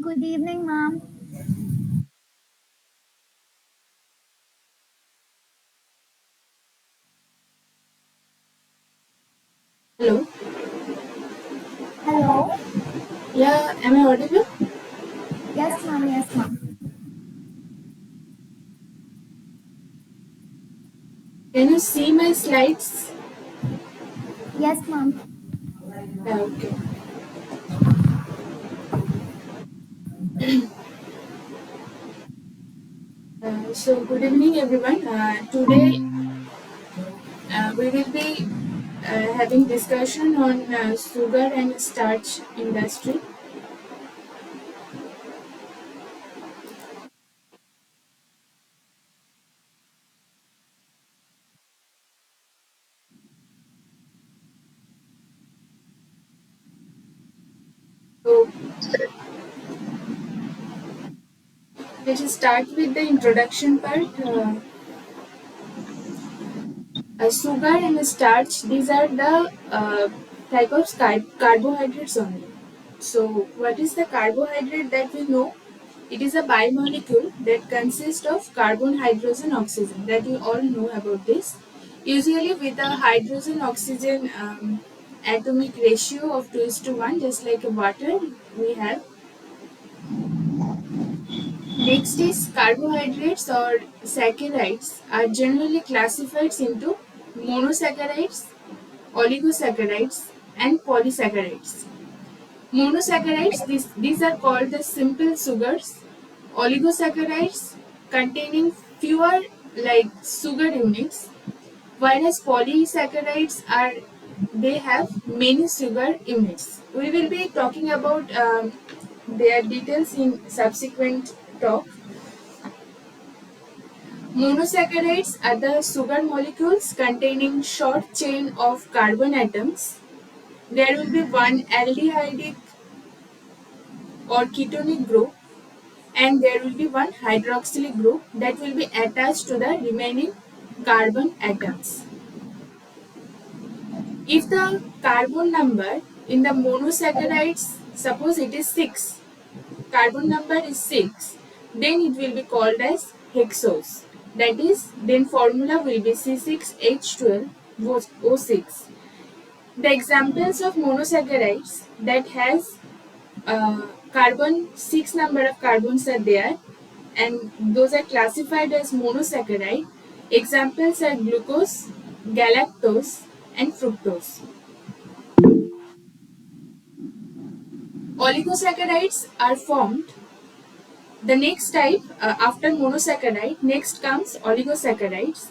Good evening, ma'am. Hello. Hello. Yeah, am I audible? Yes, ma'am. Yes, ma'am. Can you see my slides? Yes, ma'am. Yeah, okay. Good evening, everyone. Today we will be having discussion on sugar and starch industry. So let's start with the introduction part. Sugar and starch, these are the type of carbohydrates only. So, what is the carbohydrate that we know? It is a bimolecule that consists of carbon, hydrogen, oxygen. That you all know about this. Usually, with a hydrogen oxygen atomic ratio of 2 is to 1, just like a water we have. Next is carbohydrates or saccharides are generally classified into monosaccharides, oligosaccharides, and polysaccharides. Monosaccharides, these are called the simple sugars. Oligosaccharides containing fewer like sugar units, whereas polysaccharides are they have many sugar units. We will be talking about their details in subsequent talk. Monosaccharides are the sugar molecules containing short chain of carbon atoms. There will be one aldehydic or ketonic group, and there will be one hydroxylic group that will be attached to the remaining carbon atoms. If the carbon number in the monosaccharides, suppose it is 6, carbon number is 6, then it will be called as hexose. That is, then formula will be C6H12O6. The examples of monosaccharides that has carbon 6 number of carbons are there, and those are classified as monosaccharide. Examples are glucose, galactose, and fructose. Oligosaccharides are formed. The next type after monosaccharide, next comes oligosaccharides.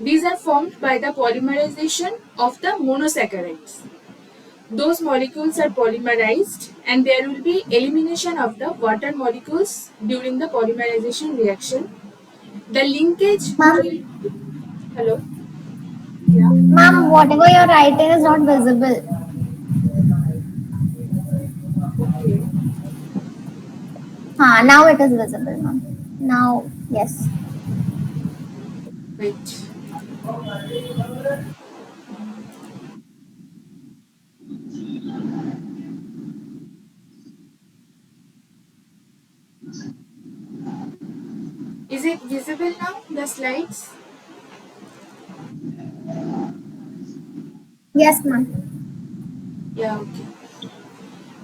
These are formed by the polymerization of the monosaccharides. Those molecules are polymerized, and there will be elimination of the water molecules during the polymerization reaction. The linkage Ma'am, between hello, yeah, ma'am, whatever you're writing is not visible. okay, Now it is visible, ma'am. Now, yes. wait. Is it visible now? The slides? Yes, ma'am. Yeah, okay.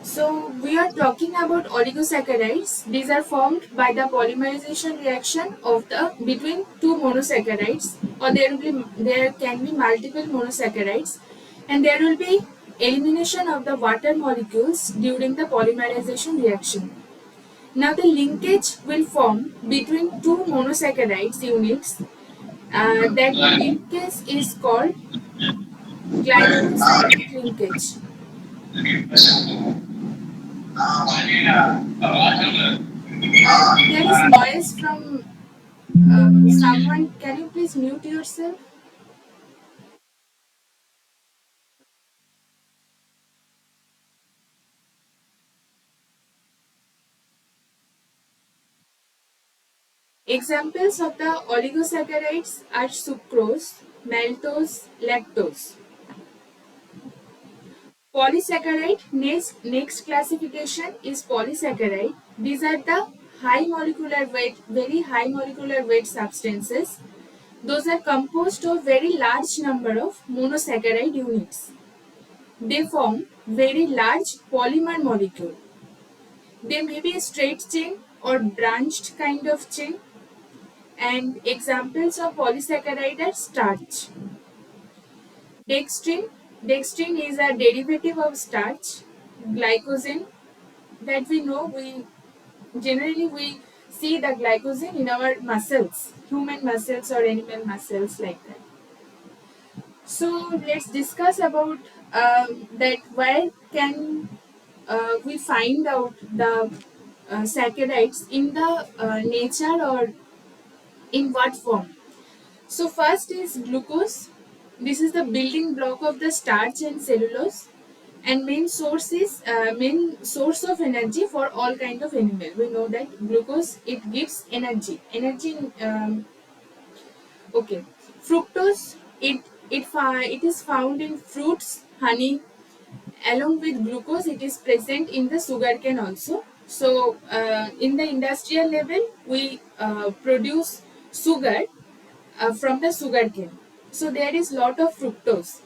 So we are talking about oligosaccharides. These are formed by the polymerization reaction of the between two monosaccharides, or there can be multiple monosaccharides, and there will be elimination of the water molecules during the polymerization reaction. Now the linkage will form between two monosaccharides units. That linkage is called glycosidic linkage. There is noise from someone. Can you please mute yourself? Examples of the oligosaccharides are sucrose, maltose, lactose. Polysaccharide, next classification is polysaccharide. These are the high molecular weight, very high molecular weight substances. Those are composed of very large number of monosaccharide units. They form very large polymer molecule. They may be a straight chain or branched kind of chain. And examples of polysaccharide are starch. Dextrin. Dextrin is a derivative of starch. Glycogen, that we know, we generally see the glycogen in our muscles, human muscles or animal muscles, like that. So let's discuss about that. Where can we find out the saccharides in the nature, or in what form? So first is glucose. This is the building block of the starch and cellulose, and main source of energy for all kind of animal. We know that glucose, it gives energy. Okay, fructose, it is found in fruits, honey. Along with glucose, it is present in the sugarcane also. So in the industrial level, we produce sugar from the sugarcane. So there is lot of fructose.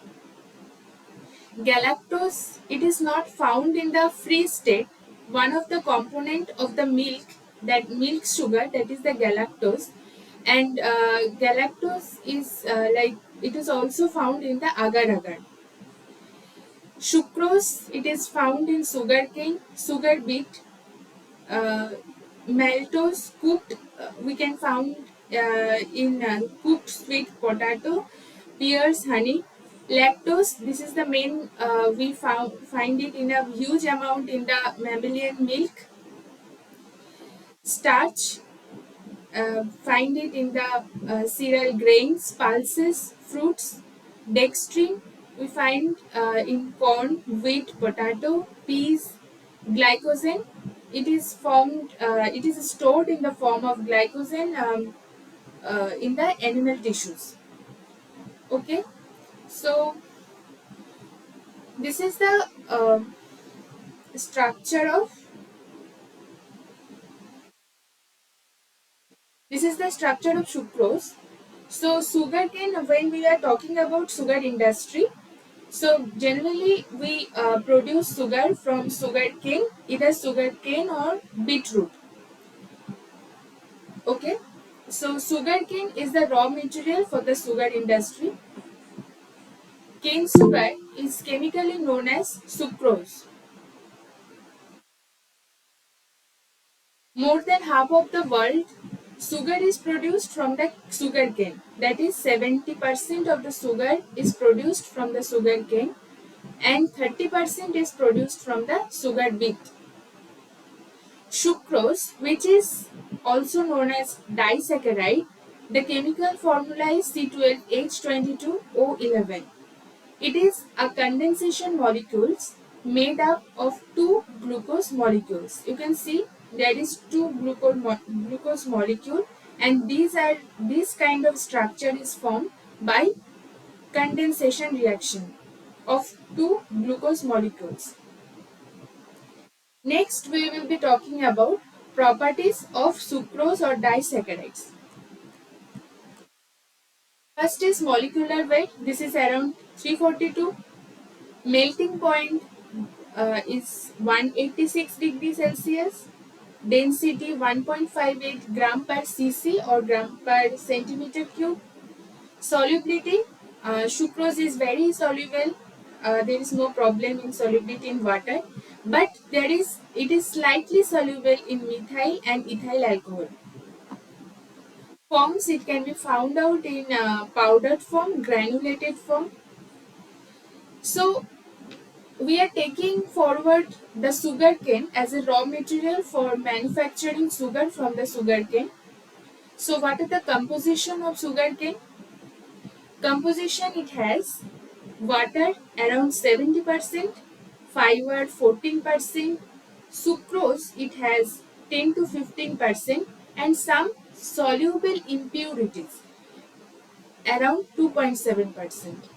Galactose, it is not found in the free state. One of the component of the milk, that milk sugar, that is the galactose. And galactose is it is also found in the agar agar. Sucrose, it is found in sugarcane, sugar beet. Maltose, cooked, we can found in cooked sweet potato, pears, honey. Lactose, this is the main, we find it in a huge amount in the mammalian milk. Starch, find it in the cereal grains, pulses, fruits. Dextrin, we find in corn, wheat, potato, peas. Glycogen, it is formed, it is stored in the form of glycogen in the animal tissues. Okay, so this is the structure of sucrose. So sugarcane, when we are talking about sugar industry, so generally we produce sugar from sugarcane, either sugarcane or beetroot. Okay, so sugarcane is the raw material for the sugar industry. Cane sugar is chemically known as sucrose. More than half of the world sugar is produced from the sugarcane. That is 70% of the sugar is produced from the sugarcane, and 30% is produced from the sugar beet. Sucrose, which is also known as disaccharide, the chemical formula is C12H22O11. It is a condensation molecules made up of two glucose molecules. You can see there is two glucose molecule, and this kind of structure is formed by condensation reaction of two glucose molecules. Next, we will be talking about properties of sucrose or disaccharides. First is molecular weight. This is around 342. Melting point is 186 degrees Celsius. Density 1.58 gram per cc or gram per centimeter cube. Solubility, sucrose is very soluble. There is no problem in solubility in water, but it is slightly soluble in methyl and ethyl alcohol. Forms, it can be found out in powdered form, granulated form. So we are taking forward the sugarcane as a raw material for manufacturing sugar from the sugarcane. So what is the composition of sugarcane? Composition, it has water around 70%, fiber 14%, sucrose it has 10 to 15%, and some soluble impurities around 2.7%.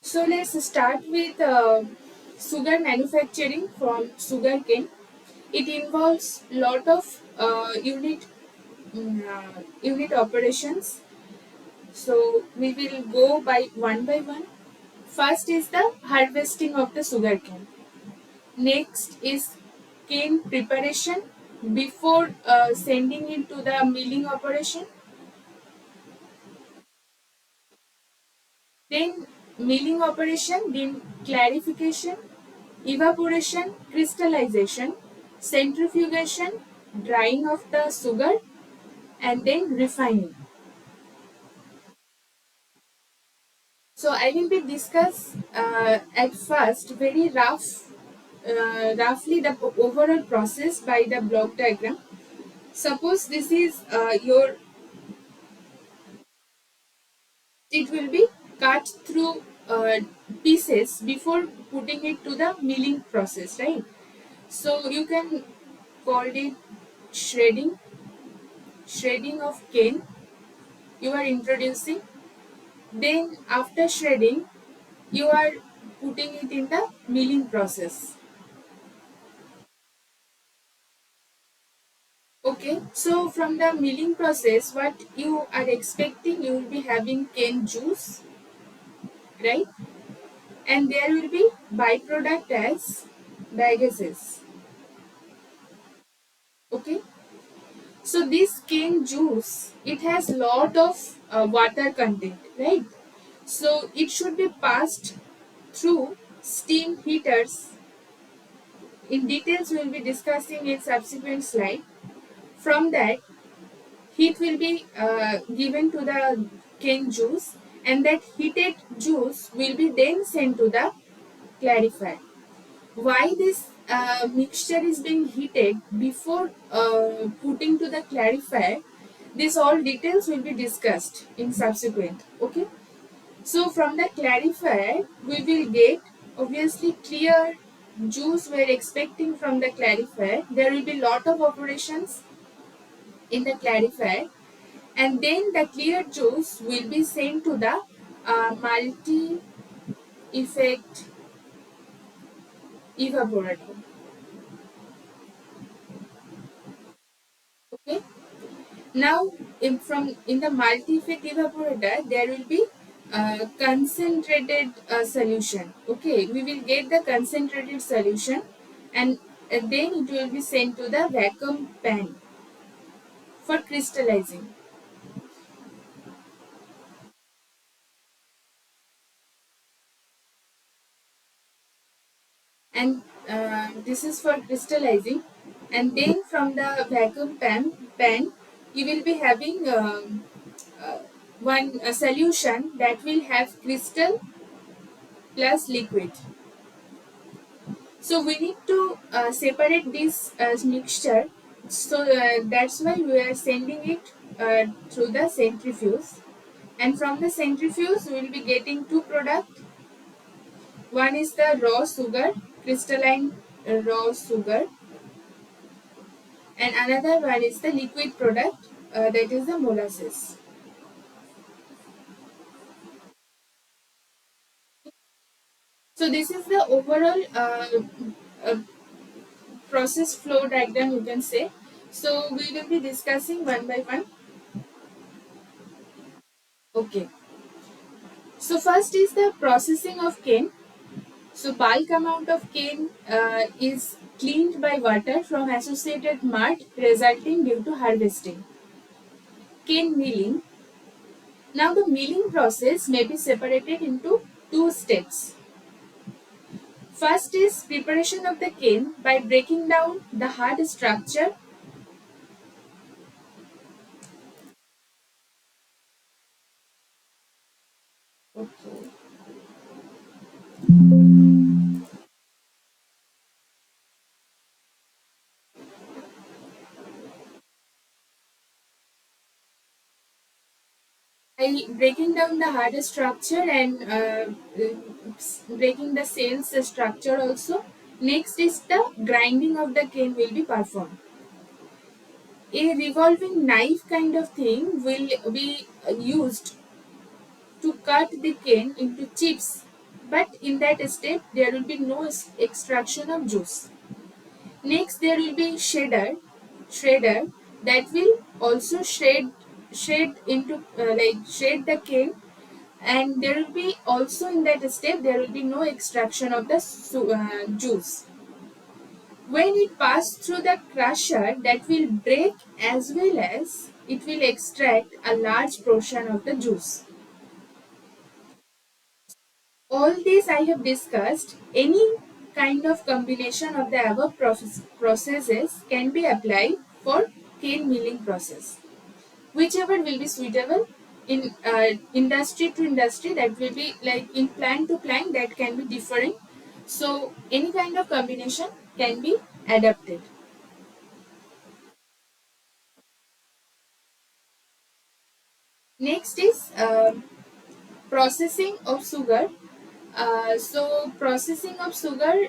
So let's start with sugar manufacturing from sugarcane. It involves lot of unit operations. So we will go by one. First is the harvesting of the sugarcane. Next is cane preparation before sending it to the milling operation. Then milling operation, then clarification, evaporation, crystallization, centrifugation, drying of the sugar, and then refining. So I will be discuss at first very roughly the overall process by the block diagram. Suppose this is your, it will be cut through pieces before putting it to the milling process, right? So you can call it shredding, shredding of cane. You are introducing. Then after shredding, you are putting it in the milling process. Okay, so from the milling process, what you are expecting, you will be having cane juice, right? And there will be byproduct as bagases. Okay, so this cane juice, it has lot of water content, right? So it should be passed through steam heaters. In details, we will be discussing in subsequent slide. From that, heat will be given to the cane juice, and that heated juice will be then sent to the clarifier. Why this mixture is being heated before putting to the clarifier, this all details will be discussed in subsequent. Okay, so from the clarifier we will get obviously clear juice we are expecting from the clarifier. There will be lot of operations in the clarifier, and then the clear juice will be sent to the multi effect evaporator. Okay, now in the multi effect evaporator there will be concentrated solution. Okay, we will get the concentrated solution, and then it will be sent to the vacuum pan for crystallizing. And this is for crystallizing, and then from the vacuum pan you will be having uh, one solution that will have crystal plus liquid. So we need to separate this mixture, so that's why we are sending it through the centrifuge, and from the centrifuge we will be getting two products. One is the raw sugar, crystalline raw sugar, and another one is the liquid product, that is the molasses. So this is the overall uh, process flow diagram, you can say. So we will be discussing one by one. Okay. So first is the processing of cane. So bulk amount of cane is cleaned by water from associated mud resulting due to harvesting. Cane milling. Now the milling process may be separated into two steps. First is preparation of the cane by breaking down the hard structure. Okay. By breaking down the hard structure and breaking the cells structure also, Next is the grinding of the cane will be performed. A revolving knife kind of thing will be used to cut the cane into chips, but in that step there will be no extraction of juice. Next there will be shredder that will also shred into shred the cane, and there will be also in that step there will be no extraction of the juice. When it passes through the crusher, that will break as well as it will extract a large portion of the juice. All these I have discussed. Any kind of combination of the above processes can be applied for cane milling process. Whichever will be suitable in industry to industry, that will be like in plant to plant, that can be different. So any kind of combination can be adapted. Next is processing of sugar. So processing of sugar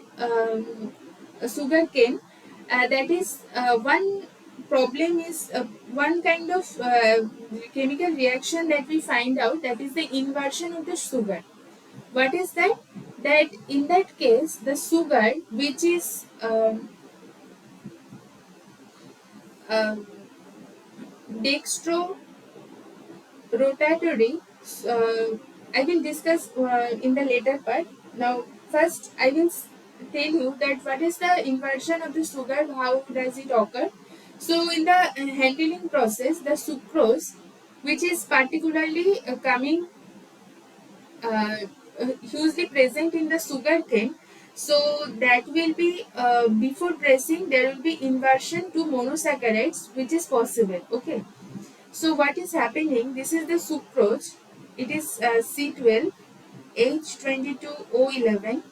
cane, that is one problem is one kind of chemical reaction that we find out, that is the inversion of the sugar. What is that? That in that case the sugar which is um dextro rotatory. I will discuss in the later part. Now, first I will tell you that what is the inversion of the sugar, how does it occur. So, in the handling process, the sucrose, which is particularly uh, hugely present in the sugar cane, so that will be before pressing there will be inversion to monosaccharides, which is possible. Okay. So what is happening? This is the sucrose. It is C12 H22O11.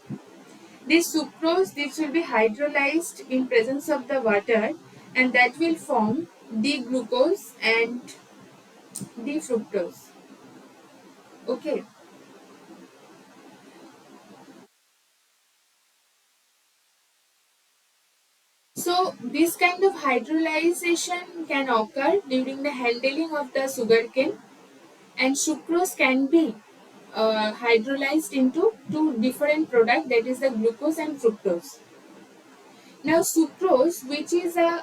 This sucrose, this will be hydrolyzed in presence of the water, and that will form D-glucose and D-fructose. Okay. So this kind of hydrolyzation can occur during the handling of the sugarcane, and sucrose can be hydrolyzed into two different products, that is the glucose and fructose. Now sucrose, which is a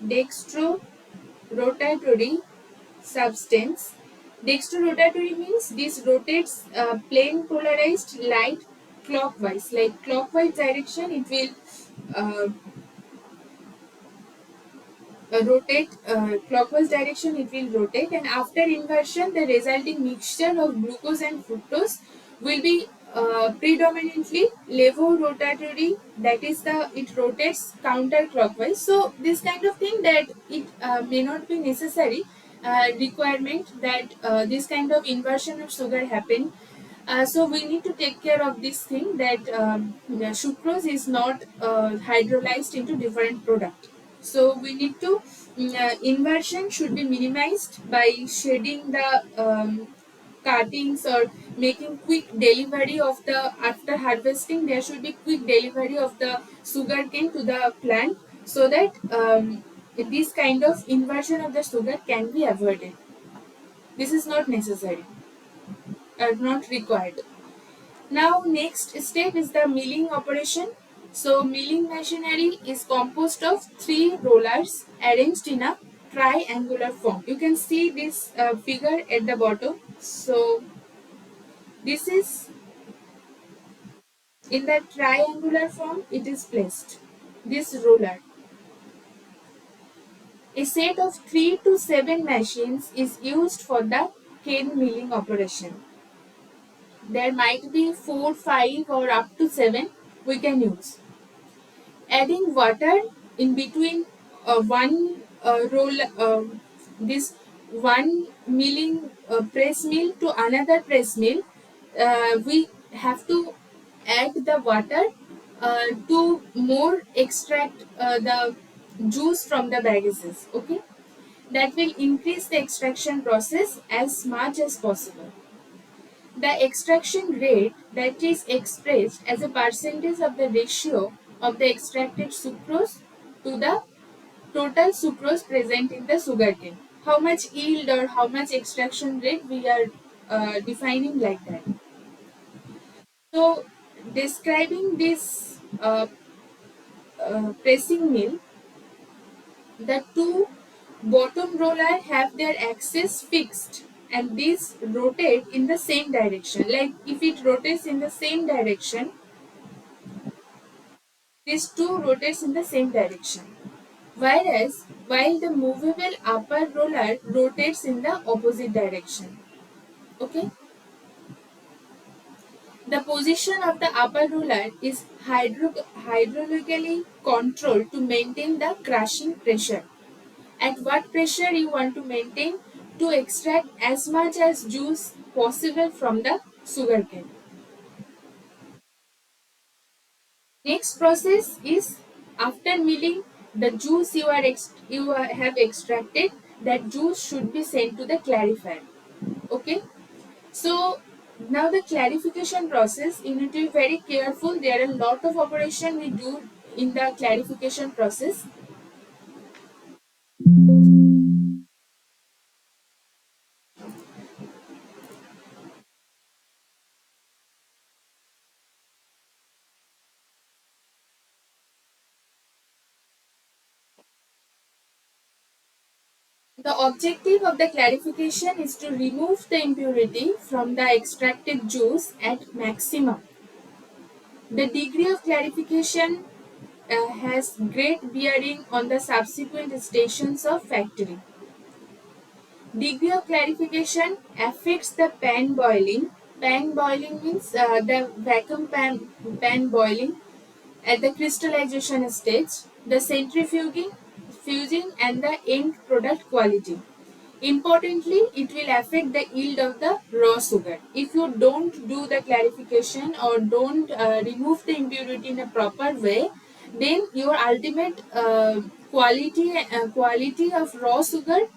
dextrorotatory substance. Dextrorotatory means this rotates plane polarized light clockwise, like clockwise direction it will uh, rotate, clockwise direction it will rotate, and after inversion the resulting mixture of glucose and fructose will be predominantly levorotatory, that is the it rotates counterclockwise. So this kind of thing, that it may not be necessary requirement that this kind of inversion of sugar happen. So we need to take care of this thing, that the sucrose is not hydrolyzed into different product. So we need to inversion should be minimized by shading the cuttings, or making quick delivery of the, after harvesting there should be quick delivery of the sugarcane to the plant, so that this kind of inversion of the sugar can be avoided. This is not necessary or not required. Now next step is the milling operation. So milling machinery is composed of three rollers arranged in a triangular form. You can see this figure at the bottom. So this is in the triangular form, it is placed. This roller. A set of 3 to 7 machines is used for the cane milling operation. There might be 4, 5 or up to 7 we can use. Adding water in between one roll, this one milling press mill to another press mill, we have to add the water to more extract the juice from the bagaces. Okay, that will increase the extraction process as much as possible. The extraction rate that is expressed as a percentage of the ratio of the extracted sucrose to the total sucrose present in the sugarcane. How much yield or how much extraction rate we are defining like that. So, describing this pressing mill, the two bottom roller have their axis fixed and these rotate in the same direction. Like if it rotates in the same direction, these two rotates in the same direction. Whereas while the movable upper roller rotates in the opposite direction. Okay. The position of the upper roller is hydraulically controlled to maintain the crushing pressure. At what pressure you want to maintain to extract as much as juice possible from the sugarcane. Next process is after milling the juice have extracted, that juice should be sent to the clarifier. Okay. So now the clarification process, you need to be very careful. There are a lot of operation we do in the clarification process. The objective of the clarification is to remove the impurity from the extracted juice at maximum. The degree of clarification has great bearing on the subsequent stations of factory. Degree of clarification affects the pan boiling. Pan boiling means the vacuum pan boiling at the crystallization stage, the centrifuging, fusing and the end product quality. Importantly, it will affect the yield of the raw sugar. If you don't do the clarification or don't remove the impurity in a proper way, then your ultimate quality of raw sugar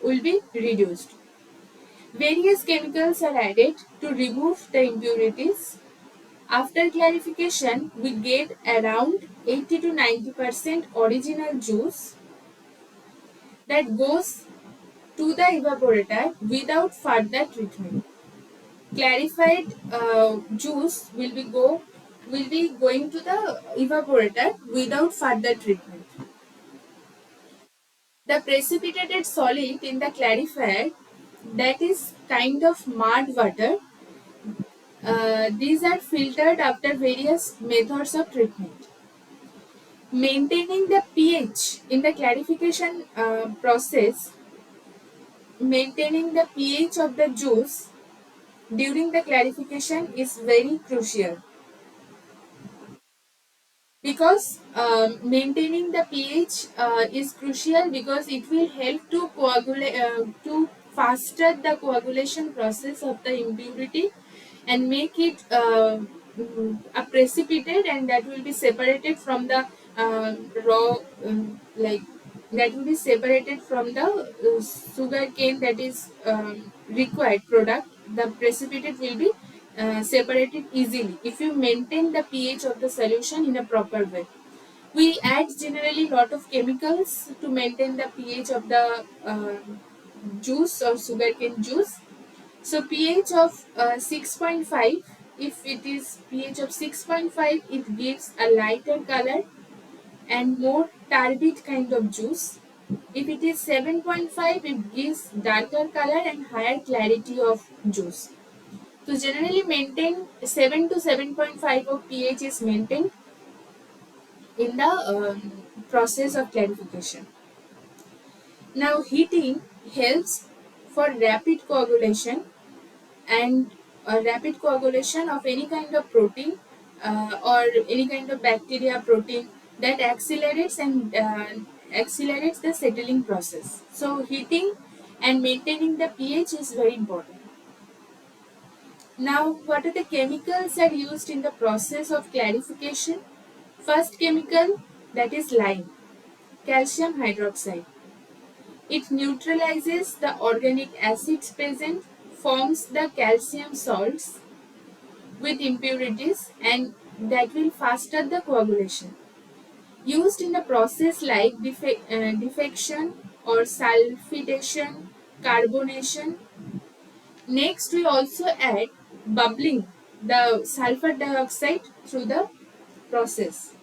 will be reduced. Various chemicals are added to remove the impurities. After clarification, we get around 80 to 90% original juice that goes to the evaporator without further treatment. Clarified juice will be going to the evaporator without further treatment. The precipitated solid in the clarifier, that is kind of mud water, these are filtered after various methods of treatment. Maintaining the pH in the clarification process, maintaining the pH of the juice during the clarification is very crucial because maintaining the pH is crucial because it will help to coagulate to faster the coagulation process of the impurity and make it a precipitate, and that will be separated from the raw like that will be separated from the sugar cane that is required product. The precipitate will be separated easily if you maintain the pH of the solution in a proper way. We add generally lot of chemicals to maintain the pH of the juice or sugarcane juice. So pH of 6.5, if it is pH of 6.5, it gives a lighter color and more turbid kind of juice. If it is 7.5, it gives darker color and higher clarity of juice. So generally maintain 7 to 7.5 of pH is maintained in the process of clarification. Now heating helps for rapid coagulation and rapid coagulation of any kind of protein or any kind of bacteria protein that accelerates the settling process. So heating and maintaining the pH is very important. Now, what are the chemicals that are used in the process of clarification? First chemical, that is lime, calcium hydroxide. It neutralizes the organic acids present, forms the calcium salts with impurities, and that will faster the coagulation. Used in a process like defection or sulfidation, carbonation. Next, we also add bubbling the sulfur dioxide through the process.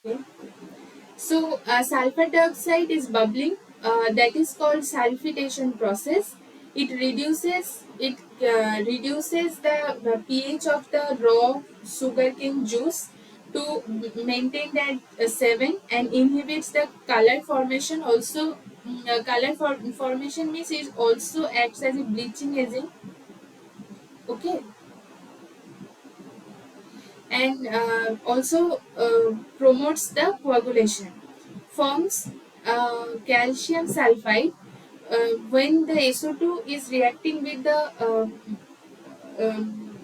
Okay. So, sulfur dioxide is bubbling. That is called sulfidation process. It reduces the pH of the raw sugarcane juice to maintain that 7, and inhibits the color formation. Also, formation means it also acts as a bleaching agent. Okay, and also promotes the coagulation. Forms calcium sulfide when the SO2 is reacting with the um,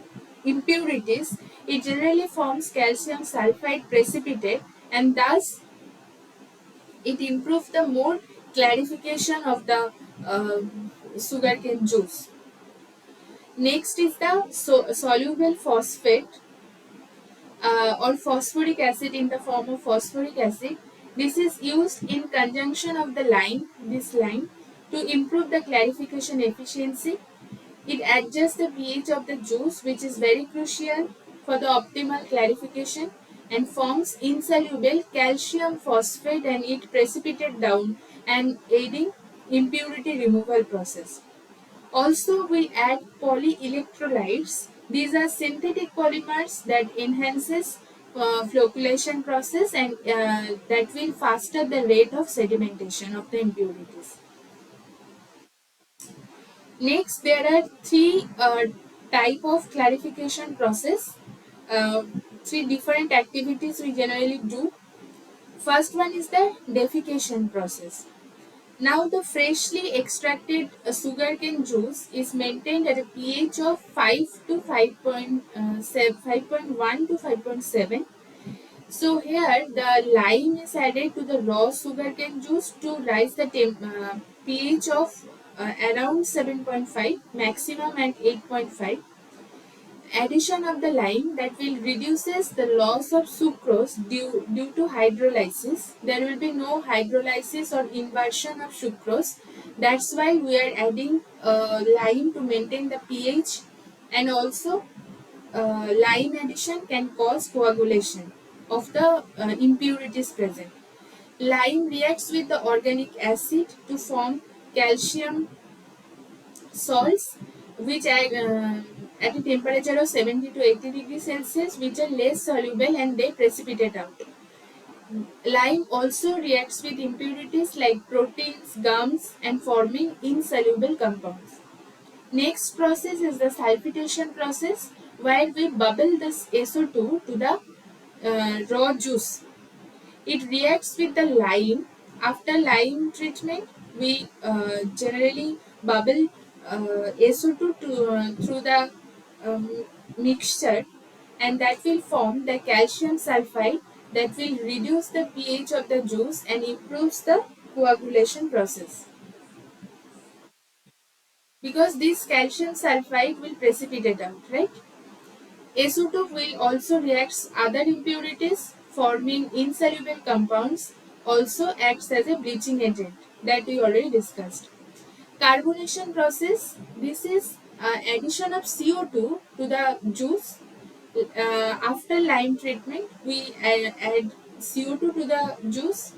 impurities. It generally forms calcium sulfide precipitate, and thus it improves the more clarification of the sugarcane juice. Next is the soluble phosphate or phosphoric acid in the form of phosphoric acid. This is used in conjunction of the lime, to improve the clarification efficiency. It adjusts the pH of the juice, which is very crucial for the optimal clarification, and forms insoluble calcium phosphate, and it precipitate down and aiding impurity removal process. Also, we add polyelectrolytes. These are synthetic polymers that enhances flocculation process, and that will faster the rate of sedimentation of the impurities. Next, there are three type of clarification process. Uh, Three different activities we generally do. First one is the defecation process. Now the freshly extracted sugarcane juice is maintained at a pH of 5 to 5.1 to 5.7. So here the lime is added to the raw sugarcane juice to raise the pH of around 7.5, maximum at 8.5. Addition of the lime that will reduces the loss of sucrose due to hydrolysis. There will be no hydrolysis or inversion of sucrose. That's why we are adding lime to maintain the pH, and also lime addition can cause coagulation of the impurities present. Lime reacts with the organic acid to form calcium salts, which at a temperature of 70 to 80 degrees Celsius, which are less soluble and they precipitate out. Lime also reacts with impurities like proteins, gums, and forming insoluble compounds. Next process is the sulfitation process, where we bubble this SO2 to the raw juice. It reacts with the lime. After lime treatment, we generally bubble SO2 through the mixture, and that will form the calcium sulfide that will reduce the pH of the juice and improves the coagulation process. Because this calcium sulfide will precipitate out, right? SO2 will also react other impurities, forming insoluble compounds, also acts as a bleaching agent that we already discussed. Carbonation process, this is addition of CO2 to the juice. After lime treatment, we add CO2 to the juice,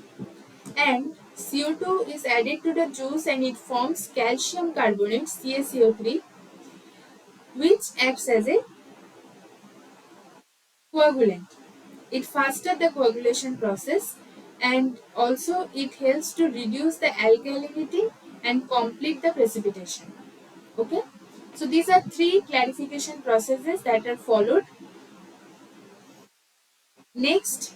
and CO2 is added to the juice and it forms calcium carbonate CaCO3, which acts as a coagulant. It fastens the coagulation process, and also it helps to reduce the alkalinity and complete the precipitation. Okay, so these are three clarification processes that are followed. Next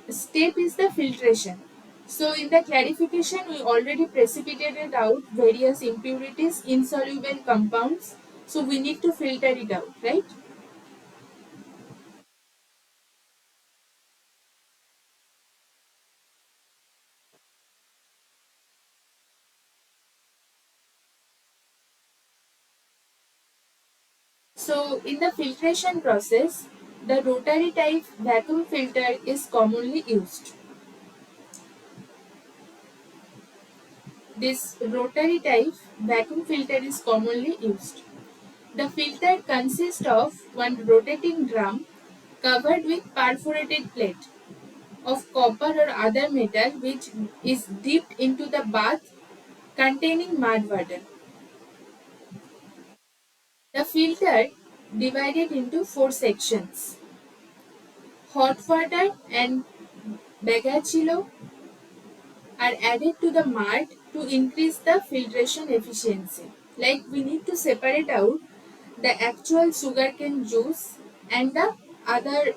step is the filtration. So in the clarification, we already precipitated out various impurities, insoluble compounds. So we need to filter it out, right? So in the filtration process, the rotary type vacuum filter is commonly used. This rotary type vacuum filter is commonly used. The filter consists of one rotating drum covered with perforated plate of copper or other metal which is dipped into the bath containing mud water. The filter divided into four sections: hot water and bagachilo are added to the mud to increase the filtration efficiency. Like we need to separate out the actual sugarcane juice and the other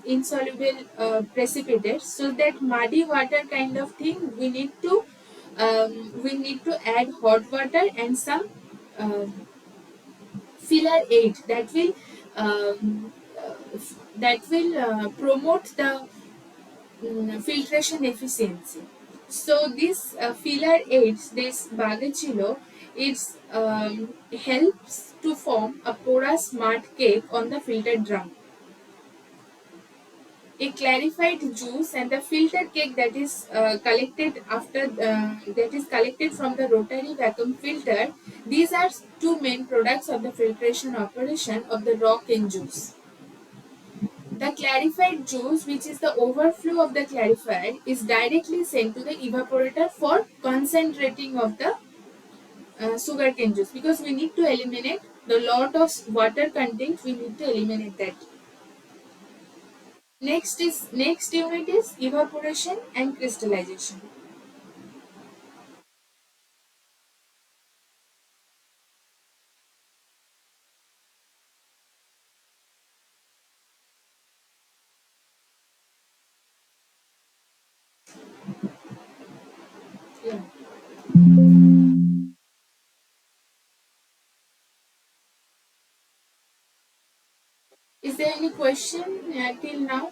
insoluble precipitates, so that muddy water kind of thing we need to add hot water and some uh, filler aid that will promote the filtration efficiency. So this filler aids, this bagachilo, it helps to form a porous mud cake on the filtered drum. A clarified juice and the filter cake that is collected from the rotary vacuum filter. These are two main products of the filtration operation of the raw cane juice. The clarified juice, which is the overflow of the clarified, is directly sent to the evaporator for concentrating of the sugarcane juice, because we need to eliminate the lot of water content. We need to eliminate that. Next unit is evaporation and crystallization. Yeah. Is there any question till now?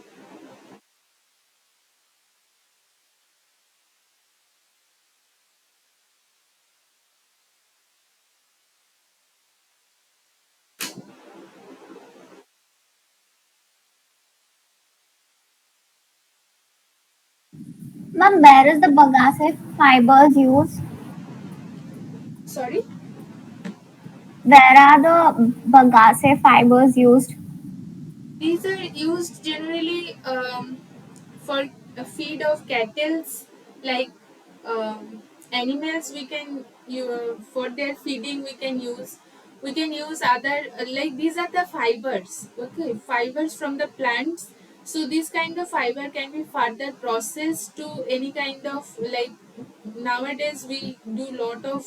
Ma'am, where is the bagasse fibers used? Sorry. Where are the bagasse fibers used? These are used generally for a feed of cattle, like animals. We can for their feeding. We can use other like these are the fibers. Okay, fibers from the plants. So this kind of fiber can be further processed to any kind of, like, nowadays we do lot of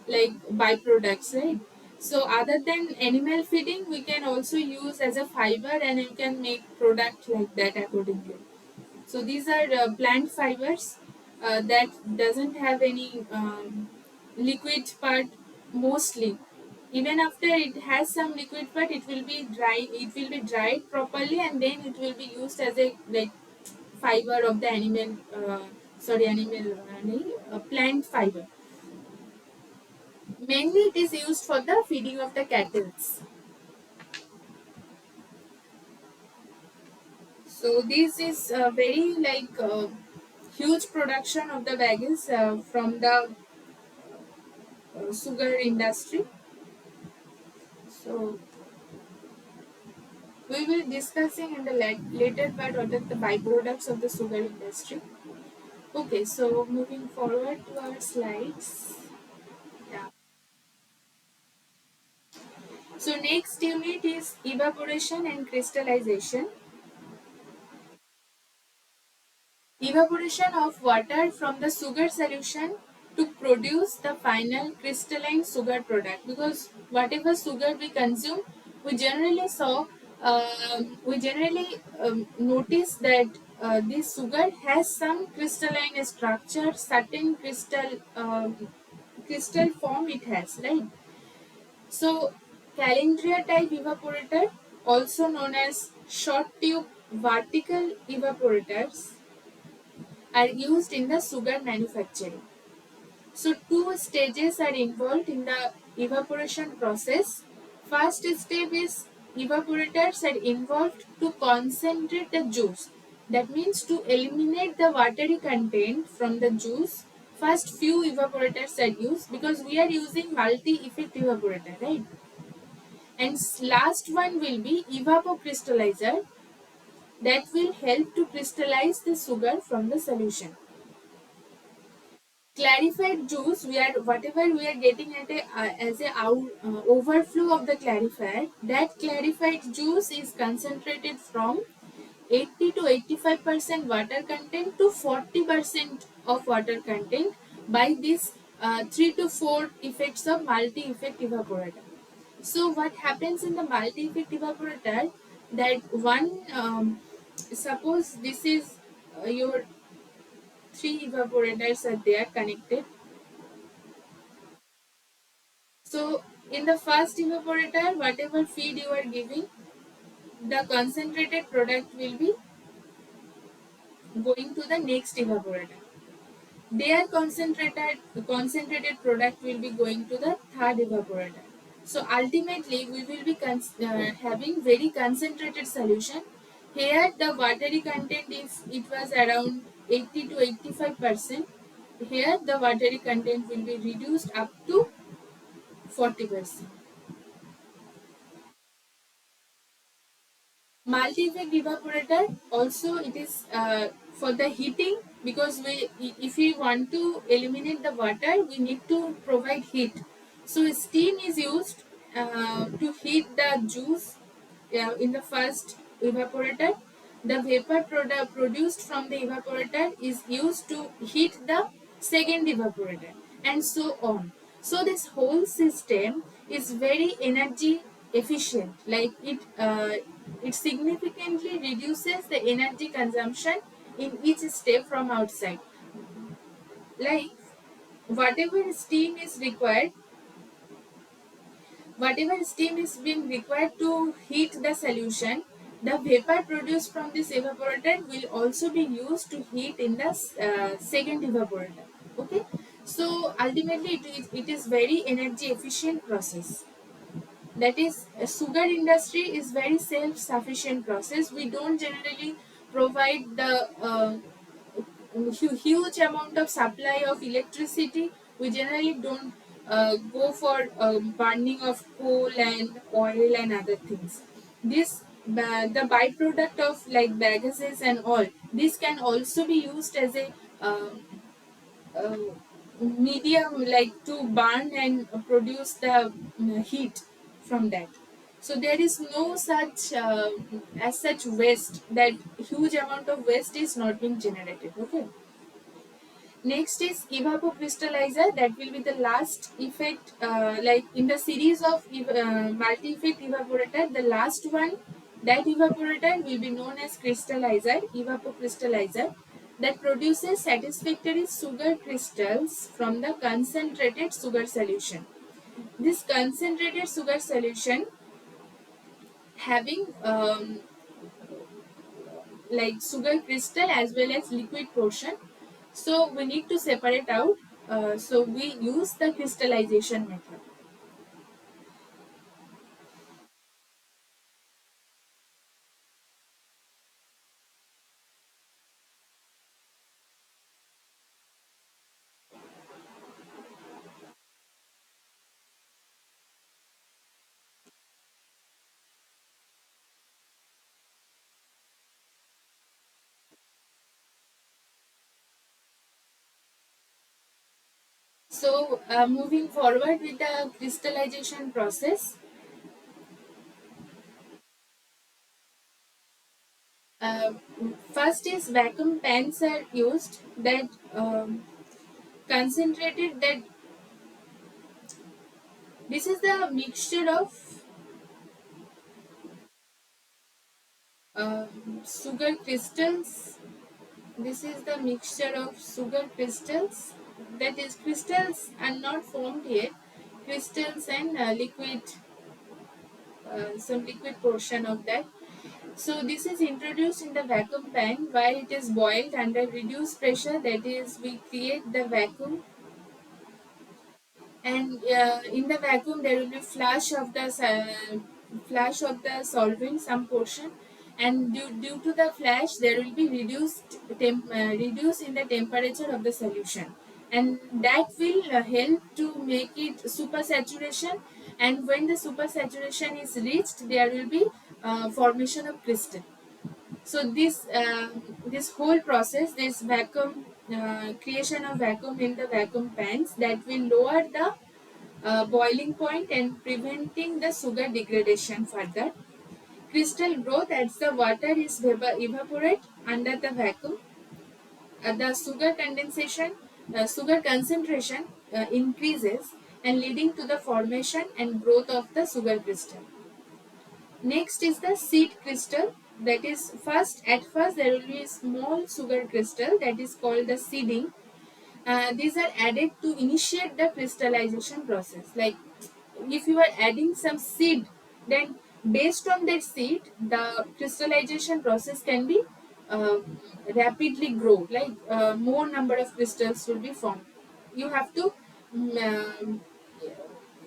like byproducts, right? So other than animal feeding, we can also use as a fiber and you can make product like that accordingly. So these are plant fibers that doesn't have any liquid part mostly. Even after it has some liquid part, it will be dry. It will be dried properly and then it will be used as a like fiber of the animal. Plant fiber. Mainly, it is used for the feeding of the cattle. So this is very like huge production of the bagels from the sugar industry. So we will discussing in the later part of the byproducts of the sugar industry. Okay, so moving forward to our slides. Yeah. So next unit is evaporation and crystallization. Evaporation of water from the sugar solution to produce the final crystalline sugar product, because whatever sugar we consume, we generally saw we generally notice that this sugar has some crystalline structure, certain crystal form it has, right? So, Calendria type evaporator, also known as short tube vertical evaporators, are used in the sugar manufacturing. So, two stages are involved in the evaporation process. First step is evaporators are involved to concentrate the juice. That means to eliminate the watery content from the juice. First few evaporators are used because we are using multi-effect evaporator, right? And last one will be evapocrystallizer that will help to crystallize the sugar from the solution. Clarified juice, we are whatever we are getting at as a overflow of the clarifier. That clarified juice is concentrated from 80 to 85% water content to 40% of water content by these 3 to 4 effects of multi-effect evaporator. So what happens in the multi-effect evaporator, that one suppose this is your three evaporators are there connected. So in the first evaporator, whatever feed you are giving, the concentrated product will be going to the next evaporator. Their concentrated product will be going to the third evaporator. So ultimately, we will be having very concentrated solution. Here, the watery content, if it was around 80 to 85%, here the watery content will be reduced up to 40%. Multi-effect evaporator also it is for the heating, because if we want to eliminate the water, we need to provide heat. So steam is used to heat the juice in the first evaporator. The vapor product produced from the evaporator is used to heat the second evaporator, and so on. So this whole system is very energy efficient. Like it significantly reduces the energy consumption in each step from outside. Like whatever steam is required, whatever steam is being required to heat the solution, the vapor produced from this evaporator will also be used to heat in the second evaporator. Okay, so ultimately it is very energy efficient process. That is, sugar industry is very self-sufficient process. We don't generally provide the huge amount of supply of electricity. We generally don't go for burning of coal and oil and other things. This the byproduct of like bagases and all, this can also be used as a uh, medium, like to burn and produce the heat from that. So there is no such as such waste, that huge amount of waste is not being generated. Okay, next is evapocrystallizer. That will be the last effect, like in the series of multi-effect evaporator, the last one, that evaporator will be known as crystallizer, evapocrystallizer, that produces satisfactory sugar crystals from the concentrated sugar solution. This concentrated sugar solution having like sugar crystal as well as liquid portion. So we need to separate out. So we use the crystallization method. So moving forward with the crystallization process, uh, first is vacuum pans are used, that concentrated, that this is the mixture of sugar crystals. This is the mixture of sugar crystals. That is, crystals are not formed yet. Crystals and liquid, some liquid portion of that. So this is introduced in the vacuum pan while it is boiled under reduced pressure. That is, we create the vacuum, and in the vacuum there will be flash of the solvent, some portion, and due to the flash there will be reduce in the temperature of the solution, and that will help to make it super saturation. And when the super saturation is reached, there will be formation of crystal. So this whole process, this vacuum creation of vacuum in the vacuum pans, that will lower the boiling point and preventing the sugar degradation further. Crystal growth as the water is evaporate under the vacuum. The sugar concentration increases, and leading to the formation and growth of the sugar crystal. Next is the seed crystal. That is, at first there will be a small sugar crystal that is called the seeding. These are added to initiate the crystallization process. Like, if you are adding some seed, then based on that seed, the crystallization process can be uh, rapidly grow. Like, more number of crystals will be formed. You have to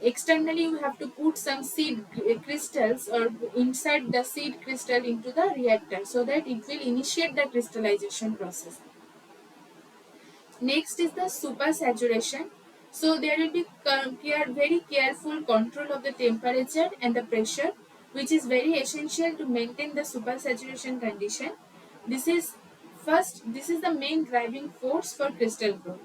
externally you have to put some seed crystals, or insert the seed crystal into the reactor, so that it will initiate the crystallization process. Next is the super saturation. So there will be very careful control of the temperature and the pressure, which is very essential to maintain the super saturation condition. This is the main driving force for crystal growth.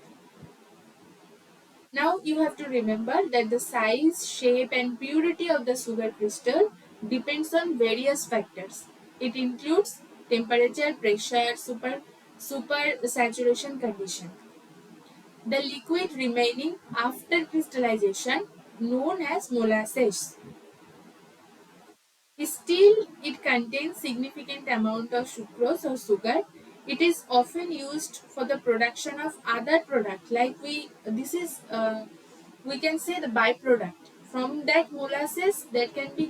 Now you have to remember that the size, shape and purity of the sugar crystal depends on various factors. It includes temperature, pressure, super saturation condition. The liquid remaining after crystallization, known as molasses, still it contains significant amount of sucrose or sugar. It is often used for the production of other product, like we can say the byproduct from that molasses, that can be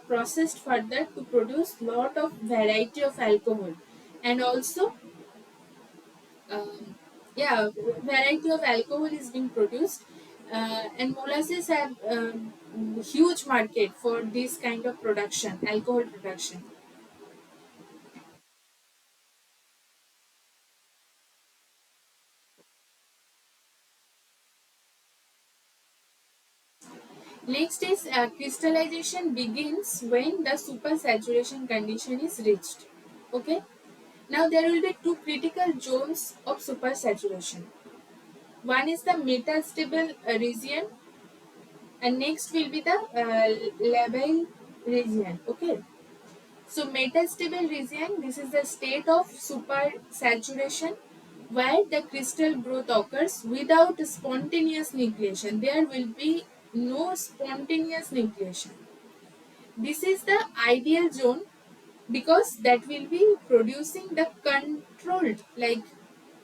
processed further to produce lot of variety of alcohol. And also, um, yeah, variety of alcohol is being produced, and molasses have huge market for this kind of production, alcohol production. Next is crystallization begins when the super saturation condition is reached. Okay. Now there will be two critical zones of super saturation. One is the metastable region, and next will be the labile region. Okay. So metastable region, this is the state of supersaturation where the crystal growth occurs without spontaneous nucleation. There will be no spontaneous nucleation. This is the ideal zone because that will be producing the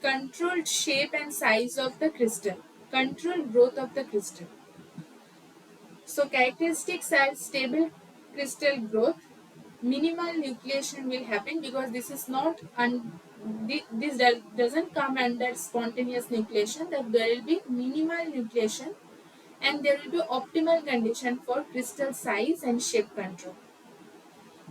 controlled shape and size of the crystal, controlled growth of the crystal. So characteristics are stable crystal growth, minimal nucleation will happen because this is not doesn't come under spontaneous nucleation. That there will be minimal nucleation, and there will be optimal condition for crystal size and shape control.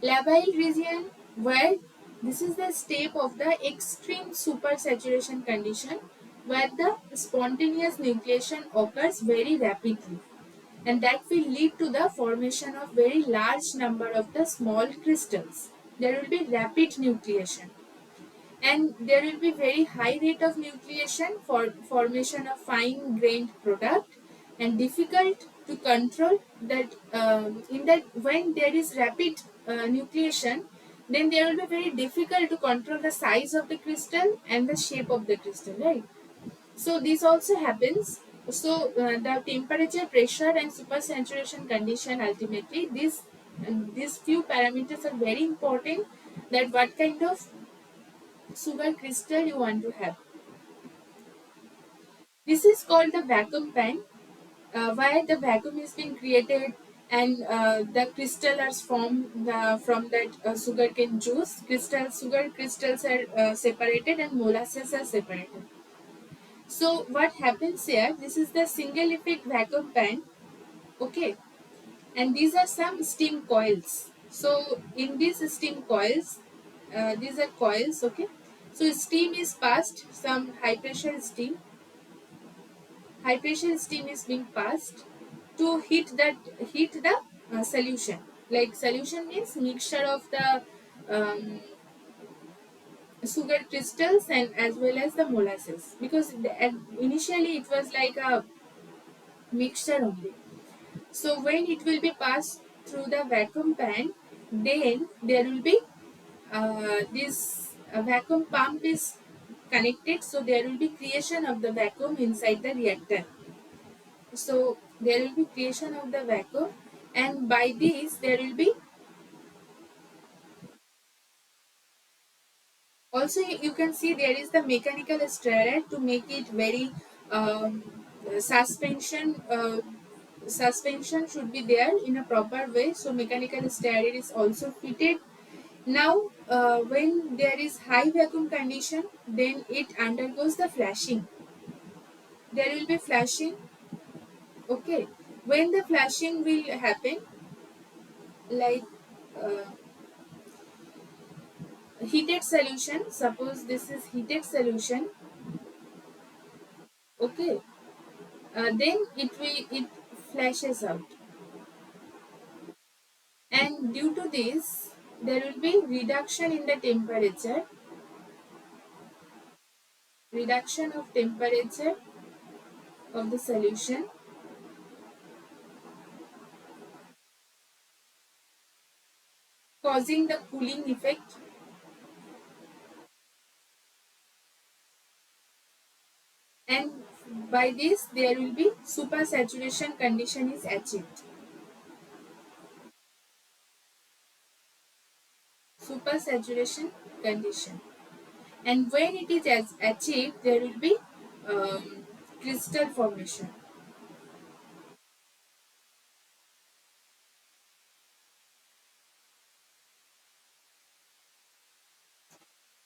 Labile region, where this is the state of the extreme supersaturation condition where the spontaneous nucleation occurs very rapidly, and that will lead to the formation of very large number of the small crystals. There will be rapid nucleation, and there will be very high rate of nucleation for formation of fine grained product, and difficult to control that. In that, when there is rapid nucleation, then there will be very difficult to control the size of the crystal and the shape of the crystal, right? So this also happens. So the temperature, pressure, and supersaturation condition, ultimately these few parameters are very important that what kind of sugar crystal you want to have. This is called the vacuum pan, where the vacuum is being created and the crystal are formed from that sugarcane juice. Sugar crystals are separated and molasses are separated. So what happens here? This is the single effect vacuum pan. Okay, and these are some steam coils. So in these steam coils, these are coils. Okay, so steam is passed. Some high pressure steam is being passed to heat the solution. Like solution means mixture of the um, sugar crystals and as well as the molasses, because initially it was like a mixture only. So when it will be passed through the vacuum pan, then there will be this vacuum pump is connected, so there will be creation of the vacuum inside the reactor. So there will be creation of the vacuum, and by this there will be also, you can see there is the mechanical stirrer to make it very um, suspension. Suspension should be there in a proper way, so mechanical stirrer is also fitted. Now when there is high vacuum condition, then it undergoes the flashing. There will be flashing. Okay, when the flashing will happen, like uh, heated solution, suppose this is heated solution. Okay, then it flashes out, and due to this there will be reduction of temperature of the solution, causing the cooling effect, and by this there will be supersaturation condition is achieved. Supersaturation condition, and when it is achieved, there will be um, crystal formation.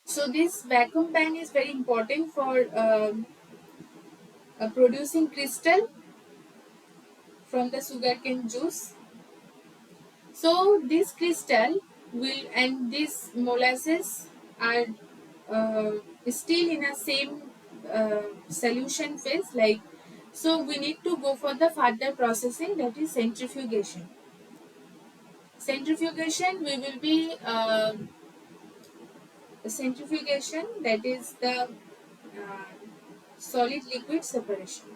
So this vacuum pan is very important for producing crystal from the sugarcane juice. So this crystal will and this molasses are uh, still in a same solution phase. Like, so we need to go for the further processing, that is centrifugation. Centrifugation we will be centrifugation, that is the solid liquid separation.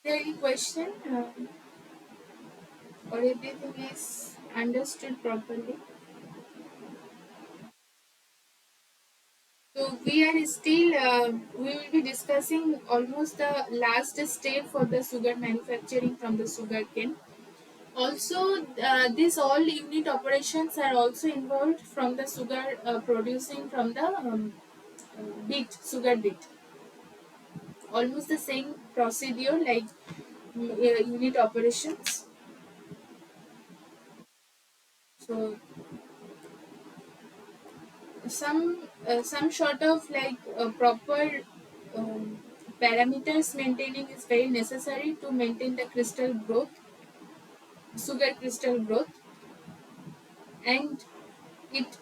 Is there any question, or everything is understood properly? So we are still we will be discussing almost the last step for the sugar manufacturing from the sugar cane. Also, these all unit operations are also involved from the sugar producing from the sugar beet. Almost the same procedure like unit operations. So some sort of like proper um, parameters maintaining is very necessary to maintain the crystal growth, sugar crystal growth, and it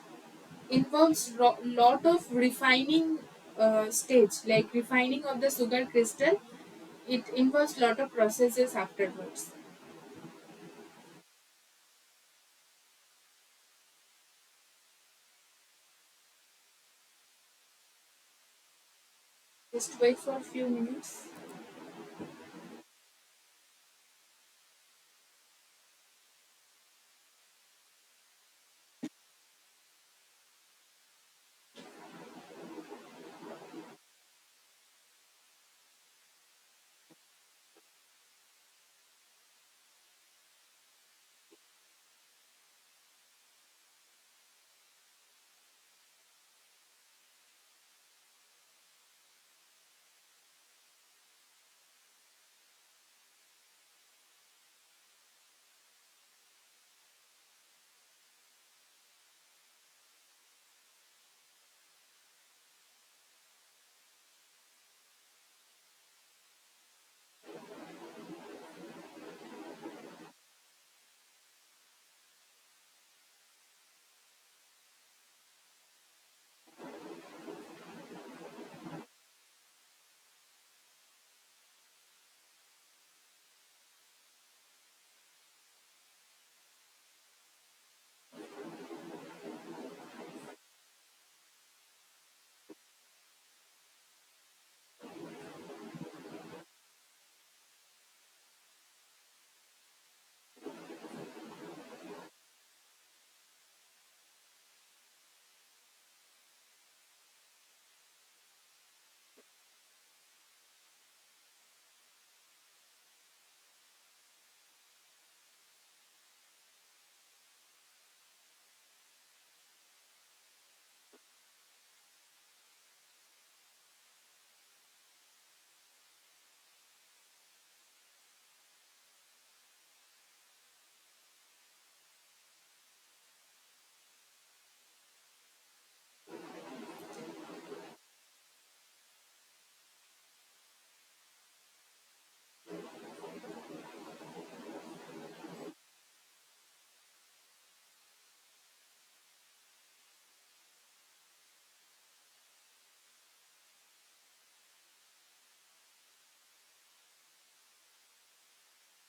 involves lot of refining stage like refining of the sugar crystal. It involves lot of processes afterwards. Just wait for a few minutes.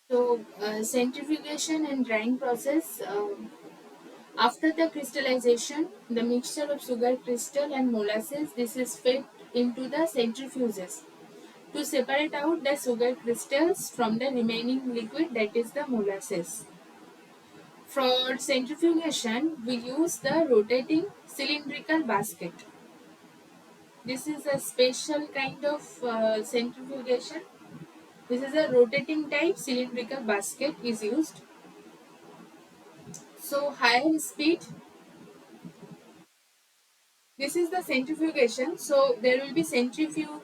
So centrifugation and drying process. After the crystallization, the mixture of sugar crystal and molasses, this is fed into the centrifuges to separate out the sugar crystals from the remaining liquid, that is the molasses. For centrifugation, we use the rotating cylindrical basket. This is a special kind of centrifugation. This is a rotating type cylindrical basket is used. So higher speed, this is the centrifugation. So there will be centrifugal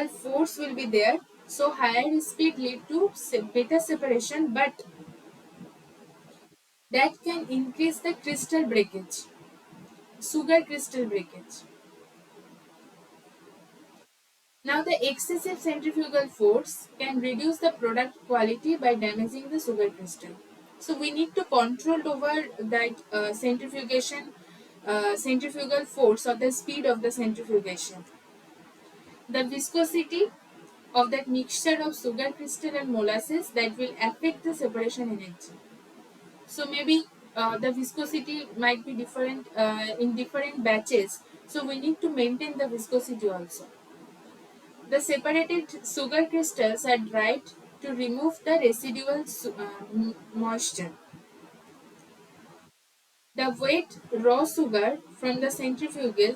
force will be there. So higher speed lead to better separation, but that can increase the crystal breakage, sugar crystal breakage. Now the excessive centrifugal force can reduce the product quality by damaging the sugar crystal. So we need to control over that centrifugal force or the speed of the centrifugation. The viscosity of that mixture of sugar crystal and molasses that will affect the separation energy. So maybe the viscosity might be different in different batches. So we need to maintain the viscosity also. The separated sugar crystals are dried to remove the residual moisture. The wet raw sugar from the centrifuge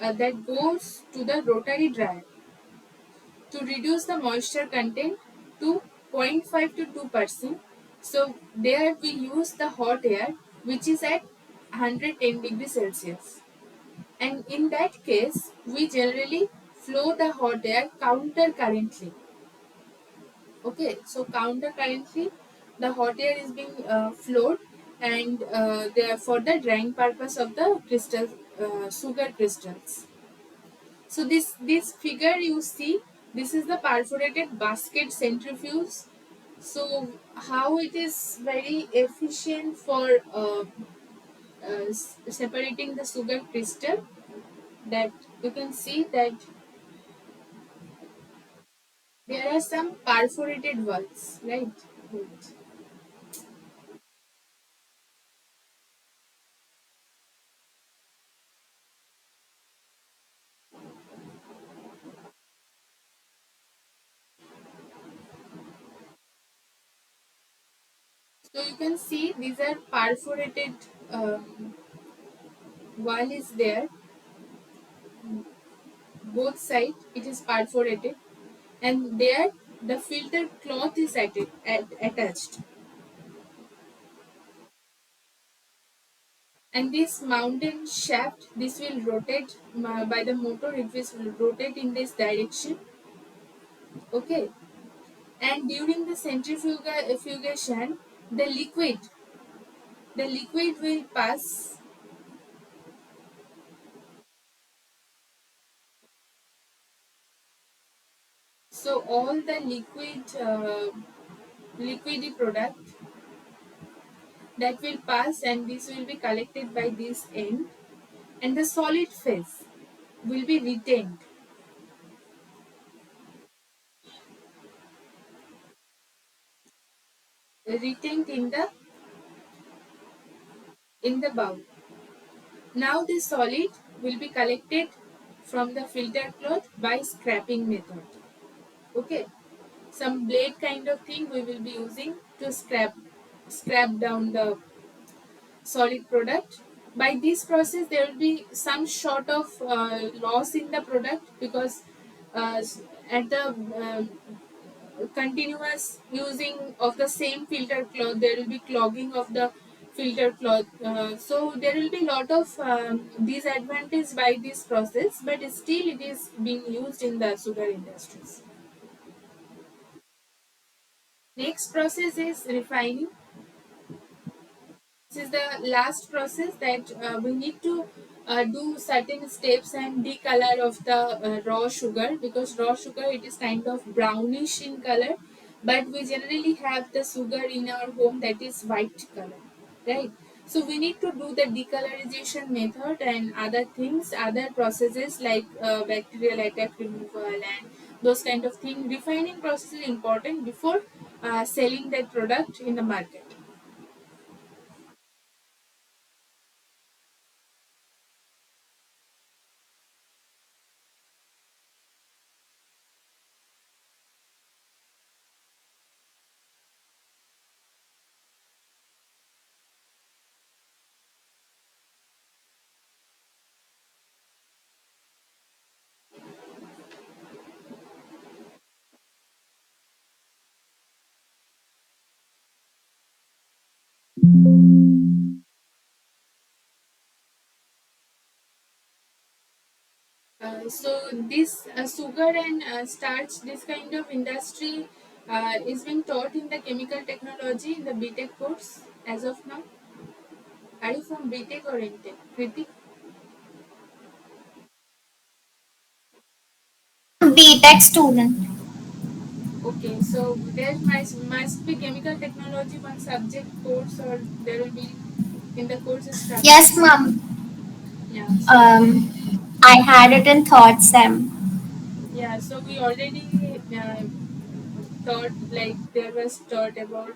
that goes to the rotary dryer to reduce the moisture content to 0.5 to 2%. So there we use the hot air which is at 110 degrees Celsius. And in that case, we generally flow the hot air counter currently. Okay, so counter currently, the hot air is being flowed, and for the drying purpose of the crystal sugar crystals. So this figure you see, this is the perforated basket centrifuge. So how it is very efficient for separating the sugar crystal. that you can see that there are some perforated valves, right? Wait. So you can see these are perforated wall is there, both side it is perforated, and there the filter cloth is attached, and this mountain shaft, this will rotate by the motor, it will rotate in this direction. Okay, and during the centrifugation, the liquid the liquid will pass. So all the liquidy product that will pass, and this will be collected by this end, and the solid phase will be retained in the bowl. Now the solid will be collected from the filter cloth by scraping method. Okay, some blade kind of thing we will be using to scrap down the solid product. By this process, there will be some sort of loss in the product, because uh, at the continuous using of the same filter cloth, there will be clogging of the filter cloth. So there will be lot of disadvantage by this process, but still it is being used in the sugar industries. Next process is refining. This is the last process that we need to do certain steps and decolor of the raw sugar, because raw sugar it is kind of brownish in color, but we generally have the sugar in our home that is white color, right? So we need to do the decolorization method and other things, other processes like bacterial attack removal and those kind of things. Refining process is important before selling that product in the market. So this sugar and starch, this kind of industry is being taught in the chemical technology in the BTech course as of now. Are you from BTech or Intech? Kritik? B.Tech student. Okay, so there must be chemical technology one subject course, or there will be in the course Yes, structures. ma'am. Yeah, so Um, I had it in third sem. yeah, so we already thought, like there was taught about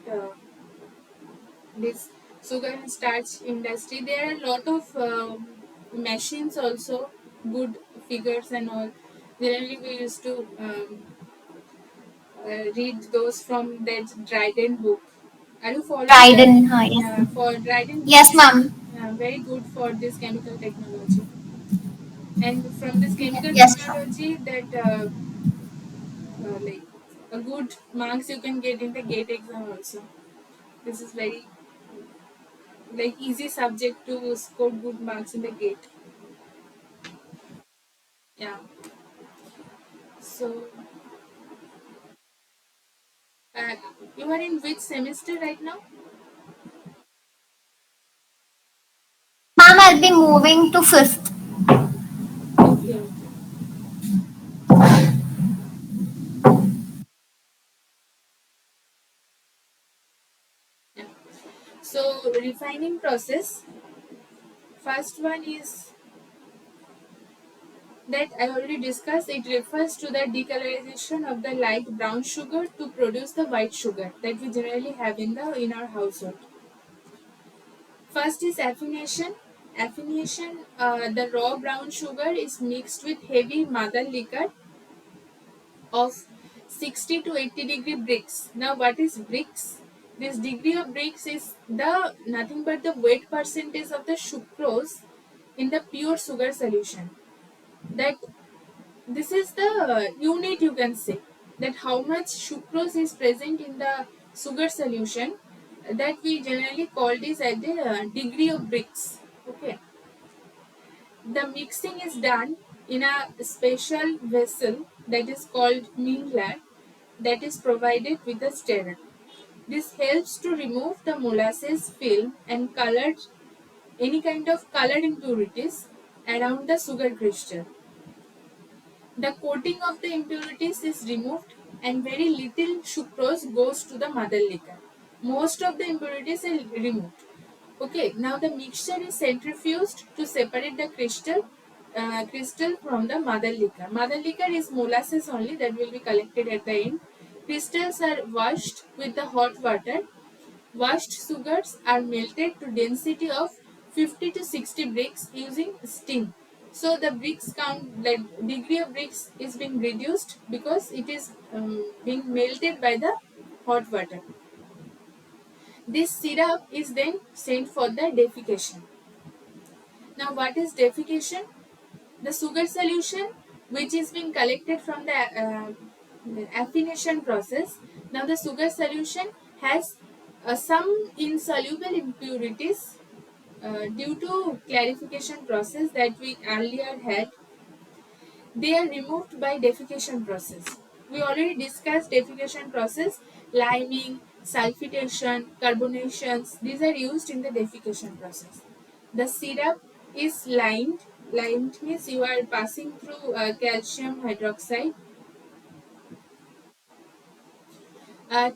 this sugar and starch industry. There are a lot of machines also, good figures and all. Generally, we used to read those from that Dryden book. Are you following the? Dryden, yes. Yeah, for Dryden book Yes, is ma'am. very good for this chemical technology. And from this chemical Yes, ma'am. technology, that like a good marks you can get in the GATE exam also. This is very like easy subject to score good marks in the GATE. Yeah. So, uh, you are in which semester right now? Ma'am, I'll be moving to fifth. Okay, okay. Yeah. So, refining process. First one is that I already discussed. It refers to the decolorization of the light brown sugar to produce the white sugar that we generally have in our household. First is affination. Affination, the raw brown sugar is mixed with heavy mother liquor of 60 to 80 degree Brix. Now, what is Brix? This degree of Brix is the nothing but the weight percentage of the sucrose in the pure sugar solution. That this is the unit, you can say, that how much sucrose is present in the sugar solution, that we generally call this as the degree of Brix. Okay, the mixing is done in a special vessel that is called mingler, that is provided with a stirrer. This helps to remove the molasses film and colored any kind of colored impurities around the sugar crystal. The coating of the impurities is removed and very little sucrose goes to the mother liquor. Most of the impurities are removed. Okay, now the mixture is centrifuged to separate the crystal from the mother liquor. Mother liquor is molasses only that will be collected at the end. Crystals are washed with the hot water. Washed sugars are melted to density of 50 to 60 Brix using steam. So the Brix count, like degree of Brix is being reduced because it is being melted by the hot water. This syrup is then sent for the defecation. Now what is defecation? The sugar solution which is being collected from the affination process. Now the sugar solution has some insoluble impurities due to clarification process that we earlier had. They are removed by defecation process. We already discussed defecation process, liming, sulfitation, carbonations. These are used in the defecation process. The syrup is limed. Limed means you are passing through calcium hydroxide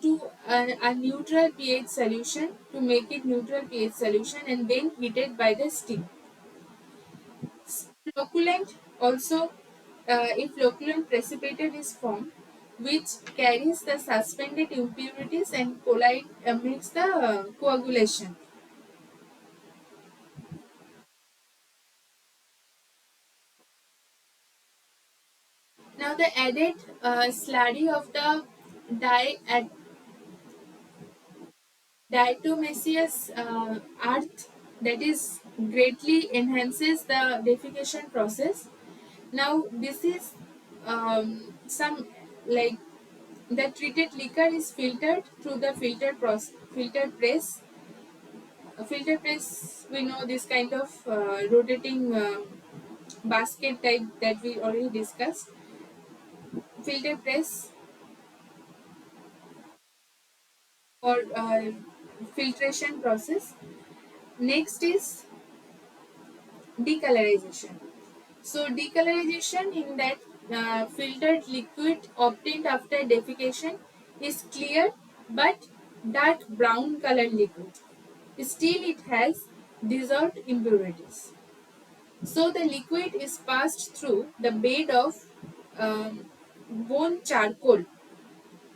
to a neutral pH solution to make it neutral pH solution and then heated by the steam. Flocculant also, if flocculant precipitate is formed, which carries the suspended impurities and collide makes the coagulation. Now the added slurry of the di diatomaceous earth, that is greatly enhances the defecation process. Now this is some, like, the treated liquor is filtered through the filter press. A filter press, we know this kind of rotating basket type that we already discussed. Filter press or filtration process. Next is decolorization. So decolorization in that filtered liquid obtained after defecation is clear but dark brown colored liquid. Still it has dissolved impurities. So the liquid is passed through the bed of um, bone charcoal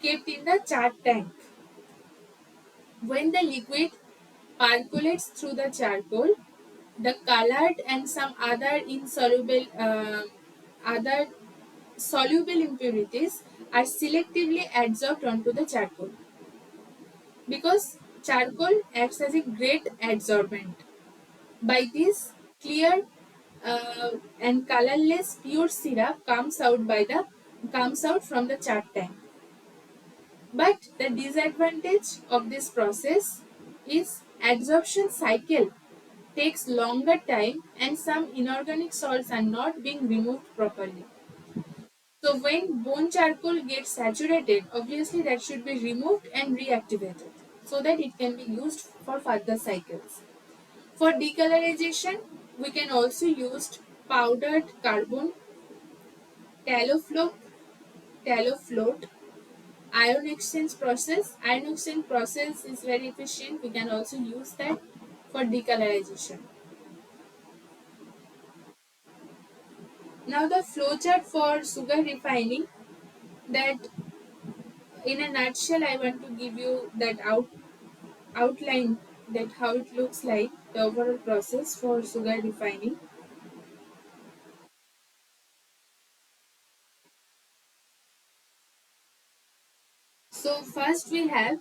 kept in the char tank. When the liquid percolates through the charcoal, the colored and some other soluble impurities are selectively adsorbed onto the charcoal because charcoal acts as a great adsorbent. By this, clear and colorless pure syrup comes out from the char tank. But the disadvantage of this process is adsorption cycle takes longer time and some inorganic salts are not being removed properly. So when bone charcoal gets saturated, obviously that should be removed and reactivated so that it can be used for further cycles. For decolorization, we can also use powdered carbon, tallow float, ion exchange process. Ion exchange process is very efficient. We can also use that for decolorization. Now the flowchart for sugar refining, that in a nutshell I want to give you that outline, that how it looks like, the overall process for sugar refining. So first we have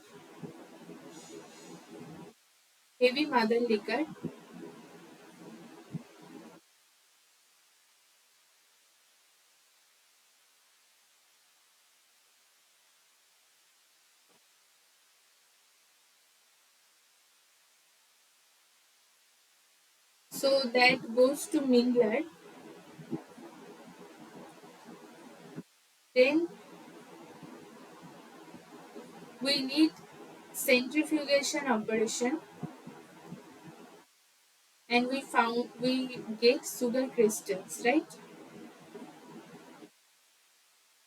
heavy mother liquor. So that goes to mingler. Then we need centrifugation operation, and we get sugar crystals, right?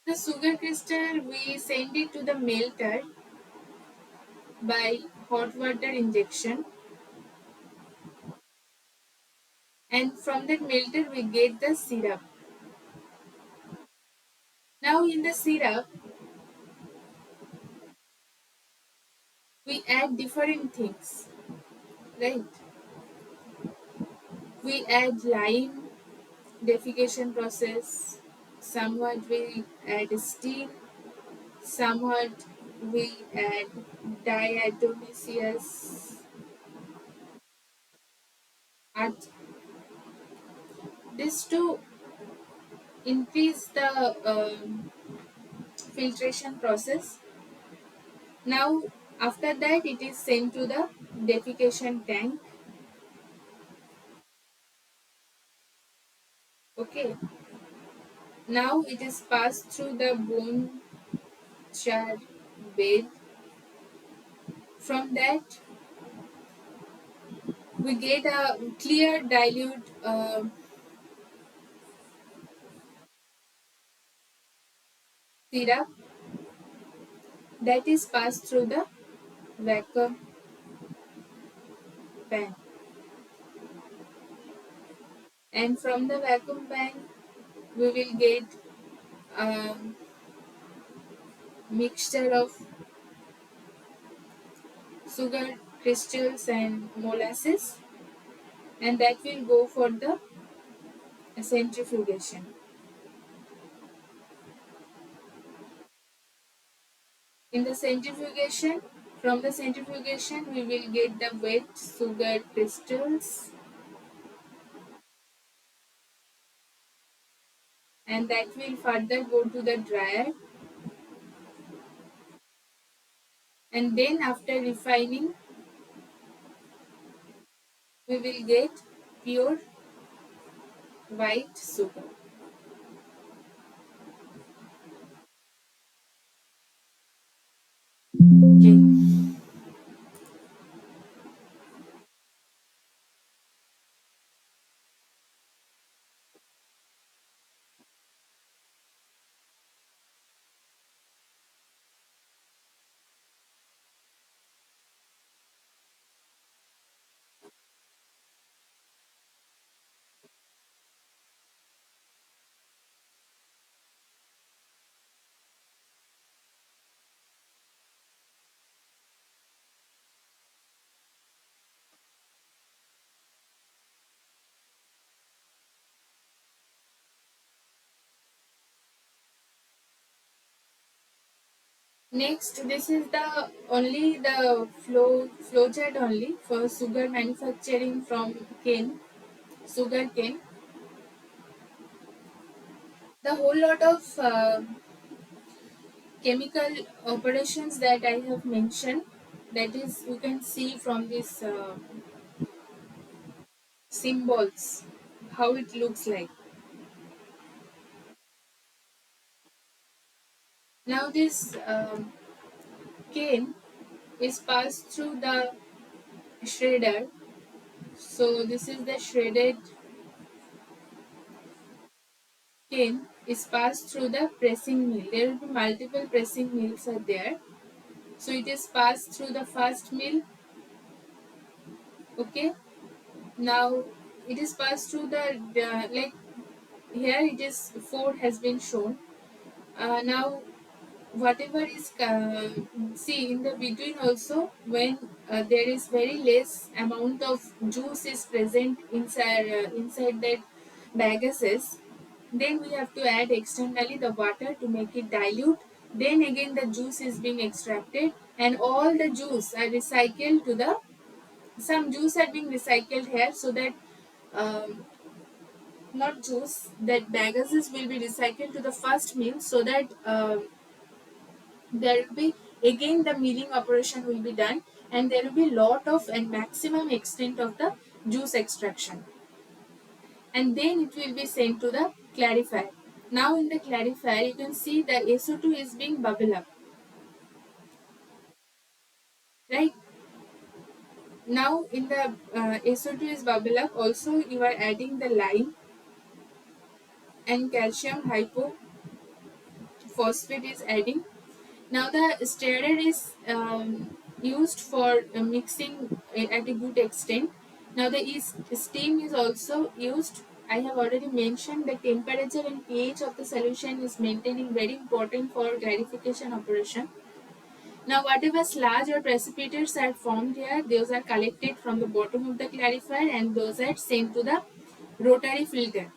The sugar crystal we send it to the melter by hot water injection, and from that melter we get the syrup. Now in the syrup we add different things, right? We add lime, defecation process, somewhat we add steam, somewhat we add diatomaceous earth. This to increase the filtration process. Now after that it is sent to the defecation tank. Okay. Now it is passed through the bone char bed. From that we get a clear dilute syrup that is passed through the vacuum pan, and from the vacuum pan we will get a mixture of sugar crystals and molasses, and that will go for the centrifugation. In the centrifugation, from the centrifugation we will get the wet sugar crystals, and that will further go to the dryer, and then after refining we will get pure white sugar. Okay. Next, this is the only the flow chart only for sugar manufacturing from cane, sugar cane. The whole lot of chemical operations that I have mentioned, that is you can see from these symbols how it looks like. Now this cane is passed through the shredder. So this is the shredded cane is passed through the pressing mill. There will be multiple pressing mills are there. So it is passed through the first mill. Okay. Now it is passed through the like here it is 4 has been shown. Now whatever is see in the between also, when there is very less amount of juice is present inside that bagases, then we have to add externally the water to make it dilute. Then again the juice is being extracted, and all the juice are recycled to the, some juice are being recycled here, so that um, not juice, that bagases will be recycled to the first mill, so that there will be again the milling operation will be done, and there will be lot of and maximum extent of the juice extraction, and then it will be sent to the clarifier. Now in the clarifier you can see the SO2 is being bubble up, right? Now in the SO2 is bubble up, also you are adding the lime and calcium hypophosphate is adding. Now the stirrer is used for mixing at a good extent. Now the steam is also used. I have already mentioned the temperature and pH of the solution is maintaining very important for clarification operation. Now whatever sludge or precipitates are formed here, those are collected from the bottom of the clarifier and those are sent to the rotary filter.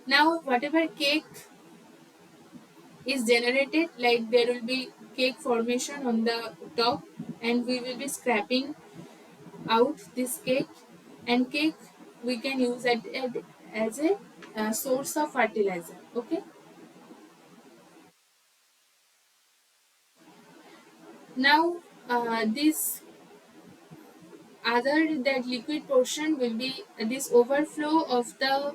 Now whatever cake is generated, like there will be cake formation on the top, and we will be scraping out this cake, and cake we can use it as a source of fertilizer. Okay. Now this other, that liquid portion will be this overflow of the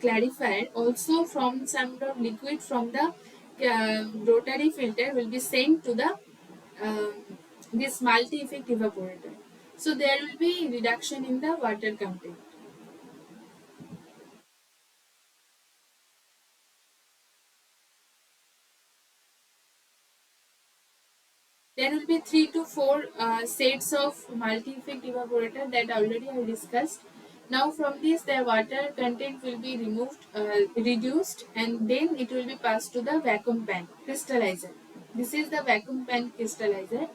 clarifier, also from some of liquid from the rotary filter will be sent to the um, this multi-effect evaporator. So there will be reduction in the water content. There will be 3 to 4 sets of multi-effect evaporator that already I discussed. Now from this the water content will be reduced, and then it will be passed to the vacuum pan crystallizer. This is the vacuum pan crystallizer.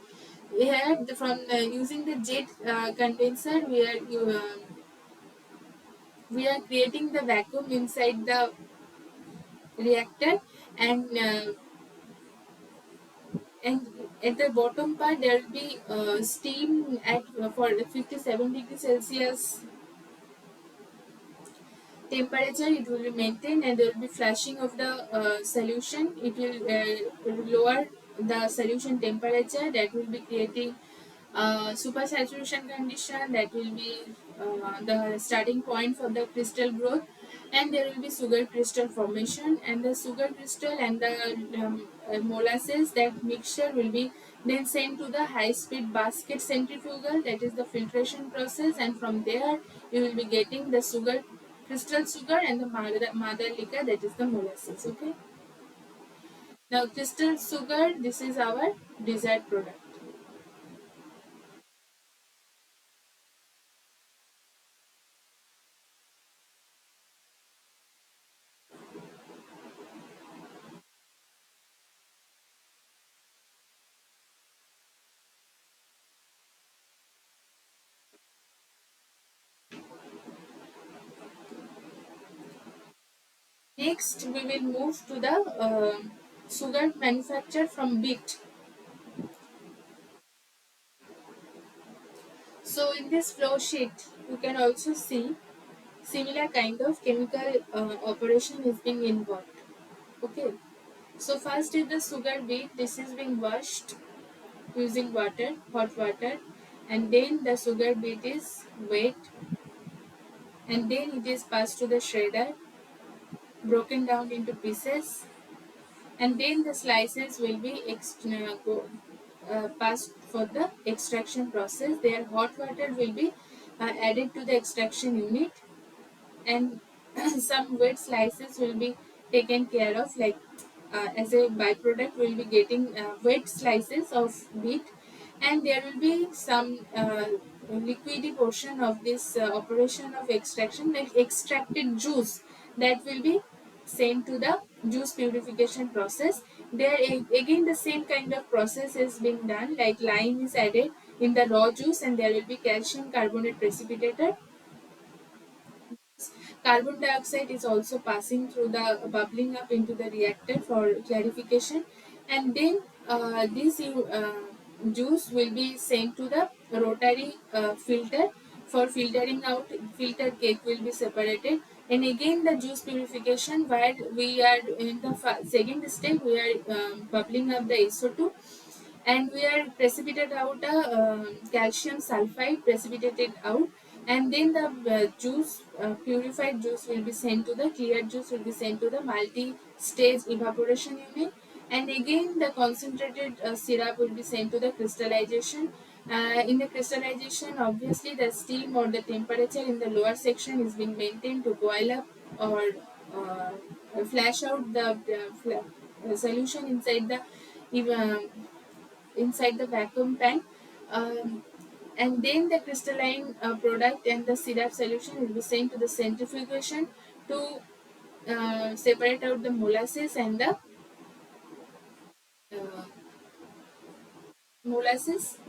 Here from using the jet condenser, we are creating the vacuum inside the reactor, and and at the bottom part there will be steam at for 57 degrees Celsius temperature. It will be maintained, and there will be flashing of the solution. It will lower the solution temperature, that will be creating super saturation condition, that will be the starting point for the crystal growth, and there will be sugar crystal formation, and the sugar crystal and the molasses, that mixture will be then sent to the high speed basket centrifugal, that is the filtration process, and from there you will be getting the sugar, crystal sugar, and the mother liquor, that is the molasses. Okay. Now crystal sugar, this is our desired product. Next, we will move to the sugar manufactured from beet. So, in this flow sheet, you can also see similar kind of chemical operation is being involved. Okay. So, first is the sugar beet. This is being washed using water, hot water, and then the sugar beet is wet, and then it is passed to the shredder, broken down into pieces, and then the slices will be passed for the extraction process. Their hot water will be added to the extraction unit, and some wet slices will be taken care of, like as a byproduct we will be getting wet slices of beet, and there will be some liquidy portion of this operation of extraction, like extracted juice, that will be sent to the juice purification process. There again the same kind of process is being done, like lime is added in the raw juice and there will be calcium carbonate precipitator. Carbon dioxide is also passing through the bubbling up into the reactor for clarification, and then this juice will be sent to the rotary filter for filtering out. Filter cake will be separated, and again the juice purification where we are in the second step. We are bubbling up the SO2 and we are precipitated out a calcium sulfide precipitated out, and then the juice purified juice will be sent to the clear juice will be sent to the multi-stage evaporation unit, and again the concentrated syrup will be sent to the crystallization. In the crystallization, obviously the steam or the temperature in the lower section is being maintained to boil up or flash out the solution um, inside the vacuum tank. Um, and then the crystalline product and the syrup solution will be sent to the centrifugation to separate out the molasses and the uh, molasses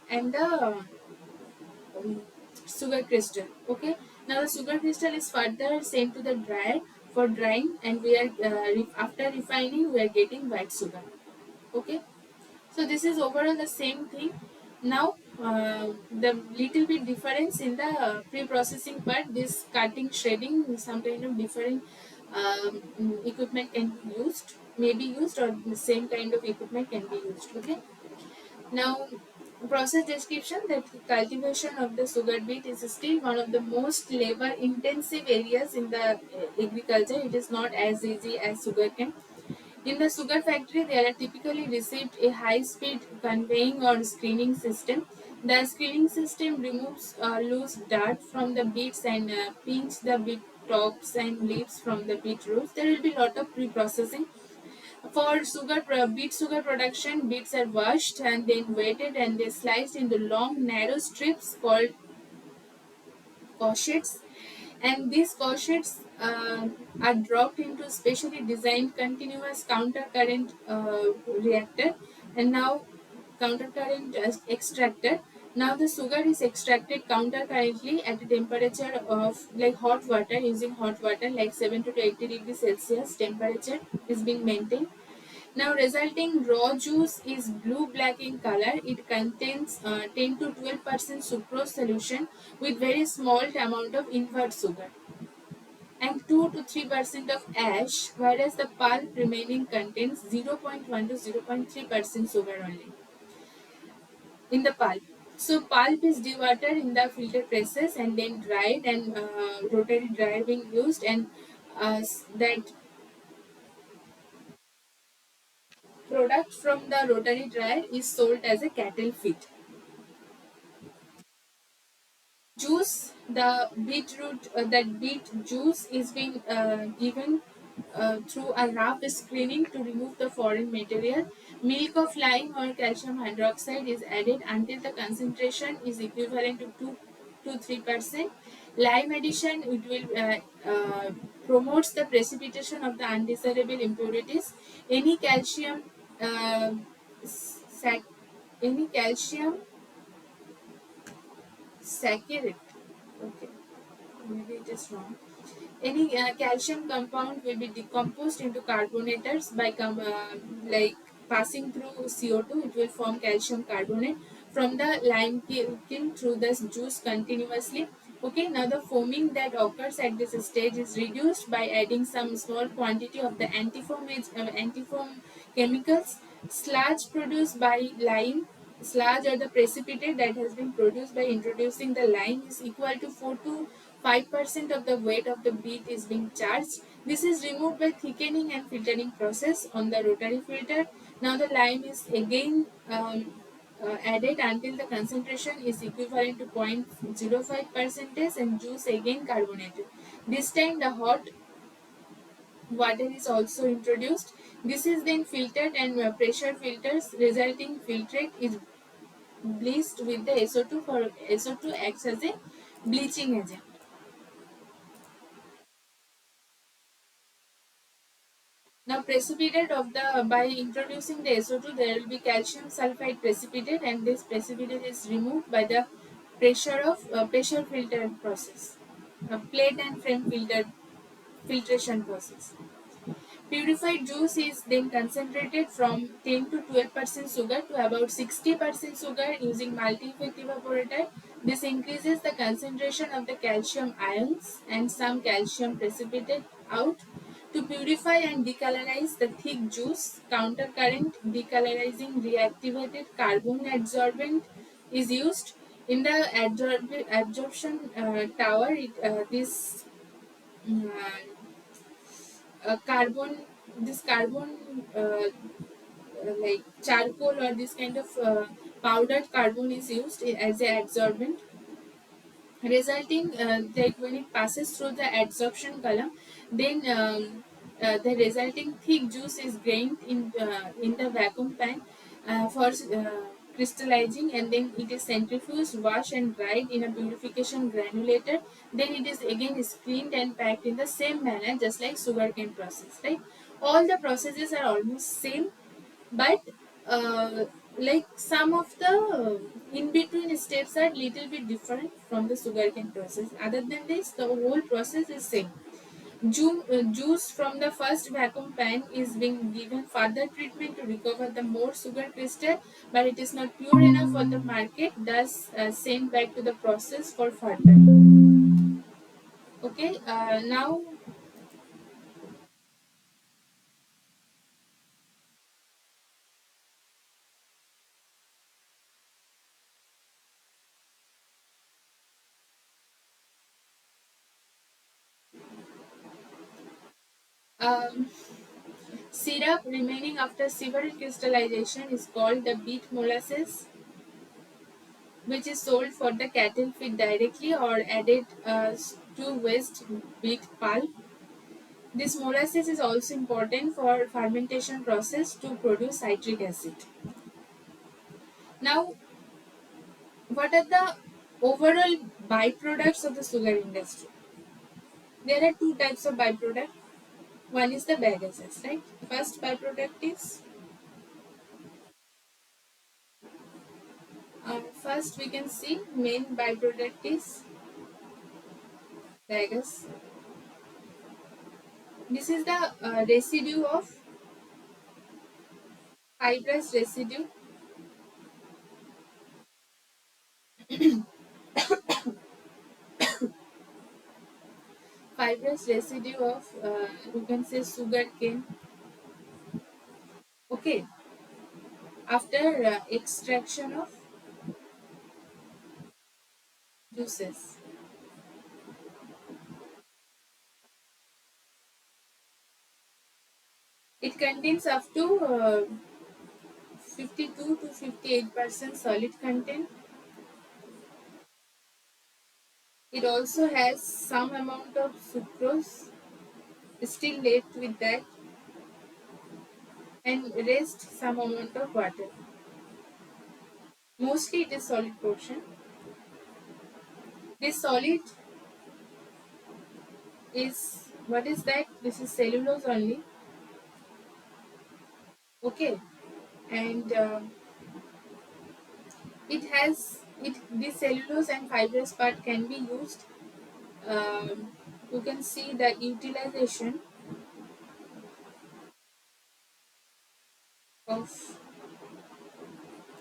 and the sugar crystal. Okay, now the sugar crystal is further sent to the dryer for drying, and we are after refining we are getting white sugar. Okay, so this is overall the same thing. Now the little bit difference in the pre-processing part, this cutting, shredding, some kind of different equipment can be used, may be used, or the same kind of equipment can be used. Okay. Now, process description, that cultivation of the sugar beet is still one of the most labor intensive areas in the agriculture. It is not as easy as sugarcane. In the sugar factory, there are typically received a high-speed conveying or screening system. The screening system removes loose dirt from the beets and pinch the beet tops and leaves from the beet roots. There will be a lot of pre-processing. For beet sugar production, beets are washed and then weighted and they sliced into long narrow strips called cochets, and these cochets are dropped into specially designed continuous countercurrent reactor, and now countercurrent extractor. Now the sugar is extracted countercurrently at a temperature of like hot water, using hot water like 70 to 80 degrees Celsius temperature is being maintained. Now resulting raw juice is blue-black in color. It contains 10 to 12% sucrose solution with very small amount of invert sugar and 2 to 3% of ash, whereas the pulp remaining contains 0.1 to 0.3% sugar only in the pulp. So pulp is dewatered in the filter presses and then dried, and rotary dryer being used, and that product from the rotary dryer is sold as a cattle feed. Juice, the beetroot, that beet juice is being given through a rough screening to remove the foreign material. Milk of lime or calcium hydroxide is added until the concentration is equivalent to 2 to 3%. Lime addition, it will promotes the precipitation of the undesirable impurities. Any calcium uh, sac- any calcium saccharate, okay, maybe it is wrong. Any calcium compound will be decomposed into carbonators by like passing through CO2. It will form calcium carbonate from the lime kiln through the juice continuously. Okay, now the foaming that occurs at this stage is reduced by adding some small quantity of the antifoam chemicals. Sludge produced by lime, sludge or the precipitate that has been produced by introducing the lime is equal to 4 to 5% of the weight of the beet is being charged. This is removed by thickening and filtering process on the rotary filter. Now the lime is again added until the concentration is equivalent to 0.05 percentage, and juice again carbonated. This time the hot water is also introduced. This is then filtered and pressure filters, resulting filtrate is bleached with the SO2 for SO2 acts as a bleaching agent. Now precipitate of the by introducing the SO2 there will be calcium sulfide precipitate, and this precipitate is removed by the pressure filter process, plate and frame filtration process. Purified juice is then concentrated from 10 to 12% sugar to about 60% sugar using multi-effect evaporator. This increases the concentration of the calcium ions and some calcium precipitate out. To purify and decolorize the thick juice, countercurrent decolorizing reactivated carbon adsorbent is used. In the absorption tower, this mm, carbon this carbon like charcoal or this kind of powdered carbon is used as an adsorbent, resulting like when it passes through the adsorption column, then the resulting thick juice is grained in the vacuum pan for crystallizing, and then it is centrifuged, washed and dried in a purification granulator. Then it is again screened and packed in the same manner just like sugarcane process, right? All the processes are almost same, but uh, like some of the in between steps are little bit different from the sugarcane process. Other than this, the whole process is same. Juice from the first vacuum pan is being given further treatment to recover the more sugar crystal, but it is not pure enough for the market, thus sent back to the process for further. Okay, now um, syrup remaining after several crystallization is called the beet molasses, which is sold for the cattle feed directly or added to waste wheat pulp. This molasses is also important for fermentation process to produce citric acid. Now, what are the overall byproducts of the sugar industry? There are two types of byproduct. One is the bagases, right? First byproduct is first we can see main byproduct is bagasse. This is the residue of fibrous residue, fibrous residue of you can say sugar cane. Okay, after extraction of juices, it contains up to 52 to 58% solid content. It also has some amount of sucrose still left with that, and rest some amount of water. Mostly it is solid portion. This solid is what is that? This is cellulose only. Okay, and it has it this cellulose and fibrous part can be used. Um, you can see the utilization of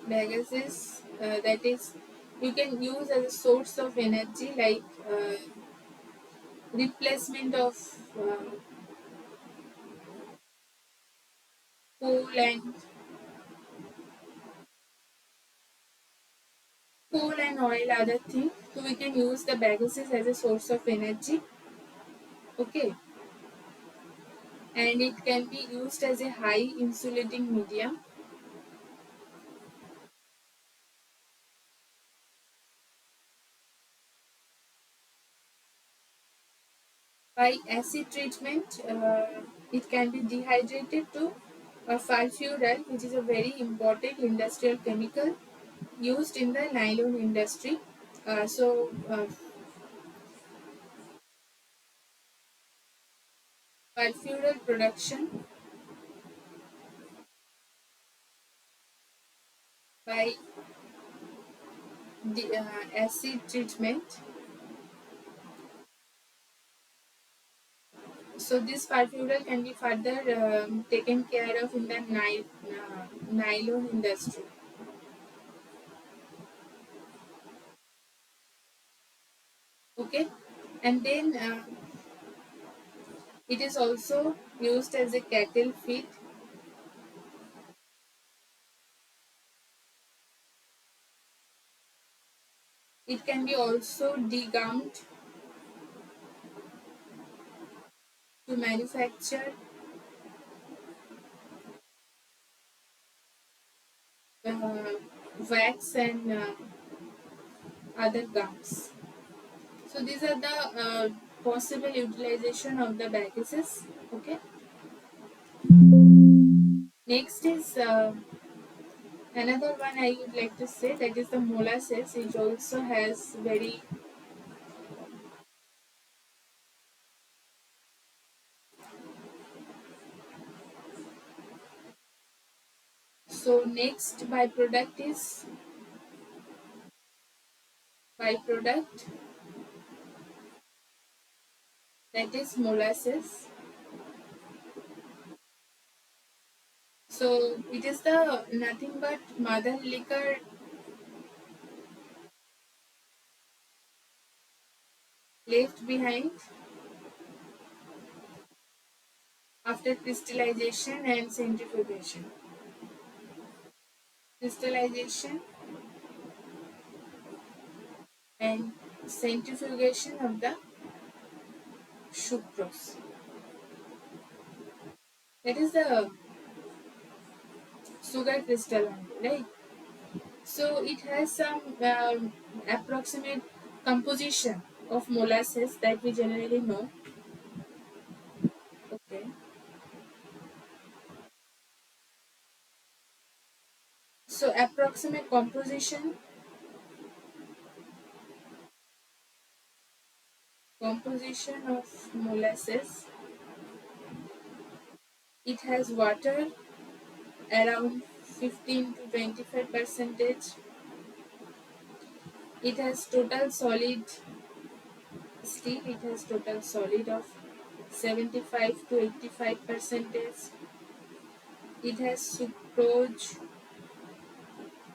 bagases, that is you can use as a source of energy like replacement of uh, coal and oil other thing, so we can use the bagases as a source of energy. Okay, and it can be used as a high insulating medium. By acid treatment, it can be dehydrated to a sulfuryl, which is a very important industrial chemical used in the nylon industry. Sulfuryl production. by the acid treatment. So this perfural can be further taken care of in the nylon industry. Okay, and then it is also used as a cattle feed. It can be also degummed to manufacture uh, wax and other gums. So these are the possible utilization of the bagases. Okay. Next is another one I would like to say, that is the molasses, which also has very. So next byproduct, that is molasses. So it is the nothing but mother liquor left behind after crystallization and centrifugation. Crystallization and centrifugation of the sucrose. That is the sugar crystal only, right? So it has some approximate composition of molasses that we generally know. Okay. So approximate composition of molasses. It has water around 15 to 25 percentage. It has total solid steel. It has total solid of 75 to 85 percentage. It has sucrose.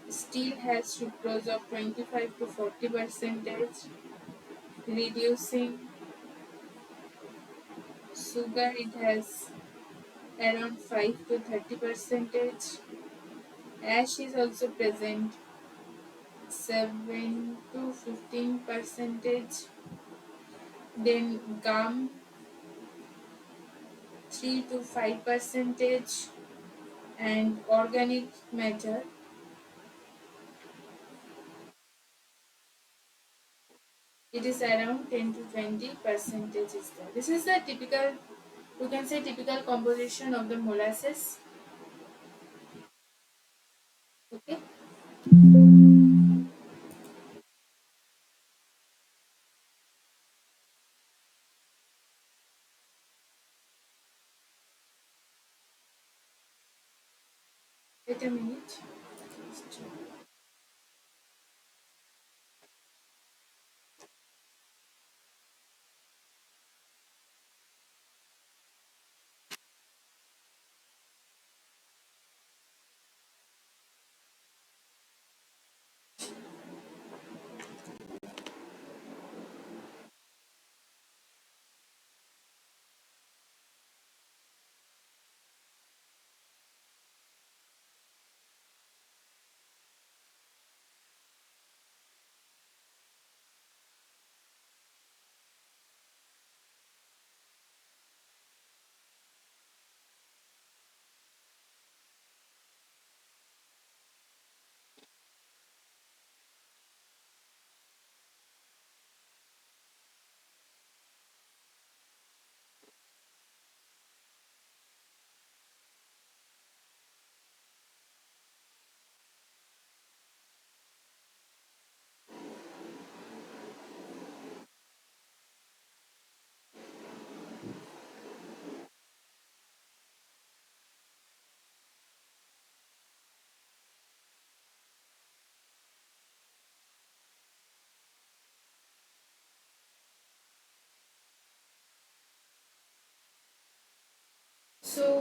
Steel has sucrose of 25 to 40 percentage. Reducing sugar, it has around 5 to 30 percentage. Ash is also present, 7 to 15 percentage. Then gum, 3 to 5 percentage. And organic matter, it is around 10 to 20 percentage is there. This is the typical, you can say, typical composition of the molasses. Okay. Wait a minute.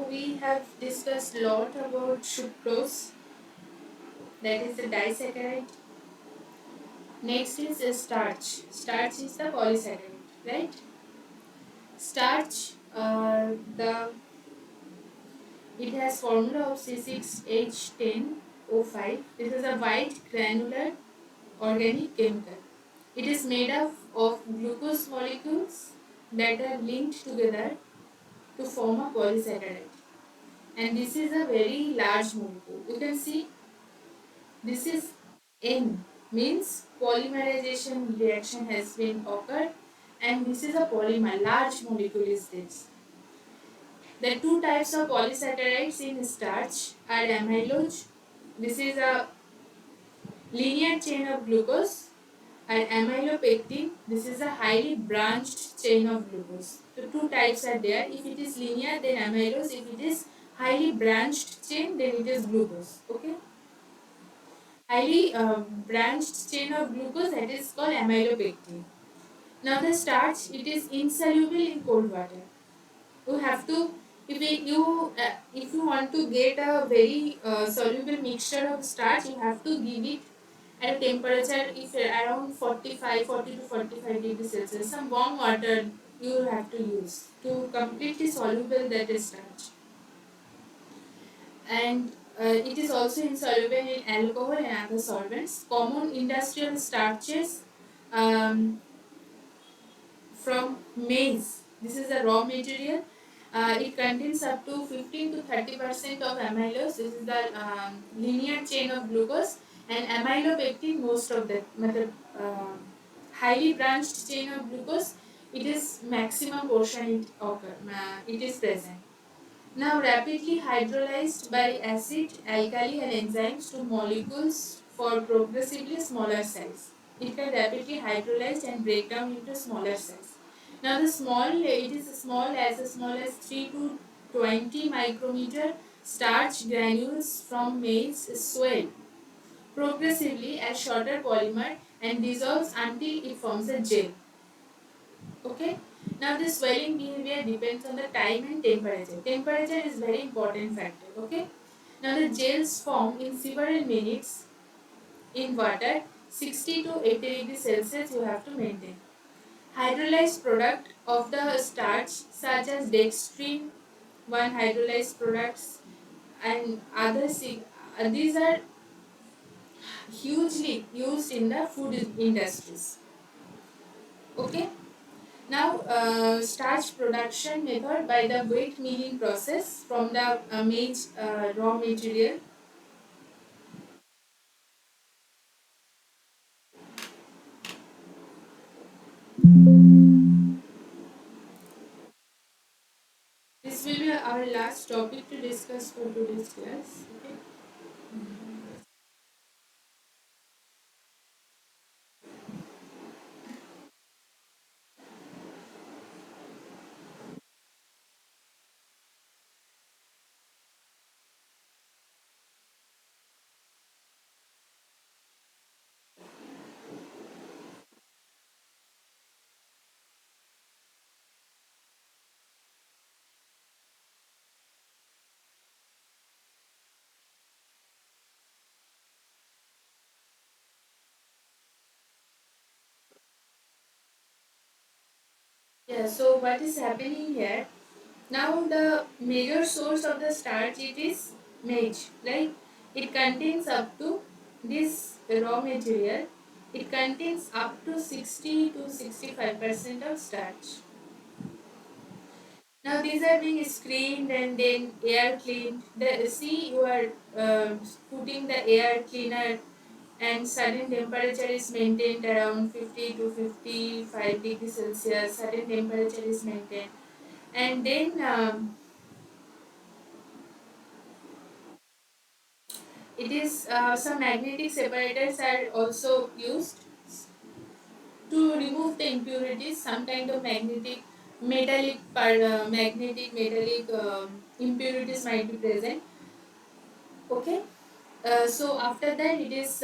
we have discussed a lot about sucrose, that is the disaccharide. Next is starch. Starch is the polysaccharide, right? Starch, the it has formula of C6H10O5. This is a white granular organic chemical. It is made up of glucose molecules that are linked together to form a polysaccharide. And this is a very large molecule. You can see this is N, means polymerization reaction has been occurred, and this is a polymer, large molecule is this. The two types of polysaccharides in starch are amylose. This is a linear chain of glucose, and amylopectin. This is a highly branched chain of glucose. So two types are there. If it is linear, then amylose. If it is highly branched chain, then it is glucose. Okay. Highly branched chain of glucose, that is called amylopectin. Now the starch, it is insoluble in cold water. You have to, if you want to get a very soluble mixture of starch, you have to give it at a temperature if around 40 to 45 degrees Celsius. Some warm water you have to use to completely soluble that starch. And it is also insoluble in alcohol and other solvents. Common industrial starches um, from maize. This is the raw material. It contains up to 15 to 30% of amylose. This is the linear chain of glucose, and amylopectin, most of that. Highly branched chain of glucose, it is maximum portion it is present. Now rapidly hydrolyzed by acid, alkali and enzymes to molecules for progressively smaller size. It can rapidly hydrolyze and break down into smaller size. Now it is small as 3 to 20 micrometer starch granules from maize swell progressively as shorter polymer and dissolves until it forms a gel. Okay. Now the swelling behavior depends on the time and temperature. Temperature is very important factor. Okay. Now the gels form in several minutes in water. 60 to 80 degrees Celsius you have to maintain. Hydrolyzed product of the starch such as dextrin, one hydrolyzed products and others. These are hugely used in the food industries. Okay. Now, starch production method by the wet milling process from the maize raw material. This will be our last topic to discuss for today's class. Okay. Yeah. So what is happening here? Now the major source of the starch it is maize, right? It contains up to this raw material. It contains up to 60 to 65% of starch. Now these are being screened and then air cleaned. See you are putting the air cleaner and certain temperature is maintained around 50 to 55 degrees Celsius. Certain temperature is maintained. And then it is some magnetic separators are also used to remove the impurities. Some kind of magnetic metallic impurities might be present. Okay. So after that it is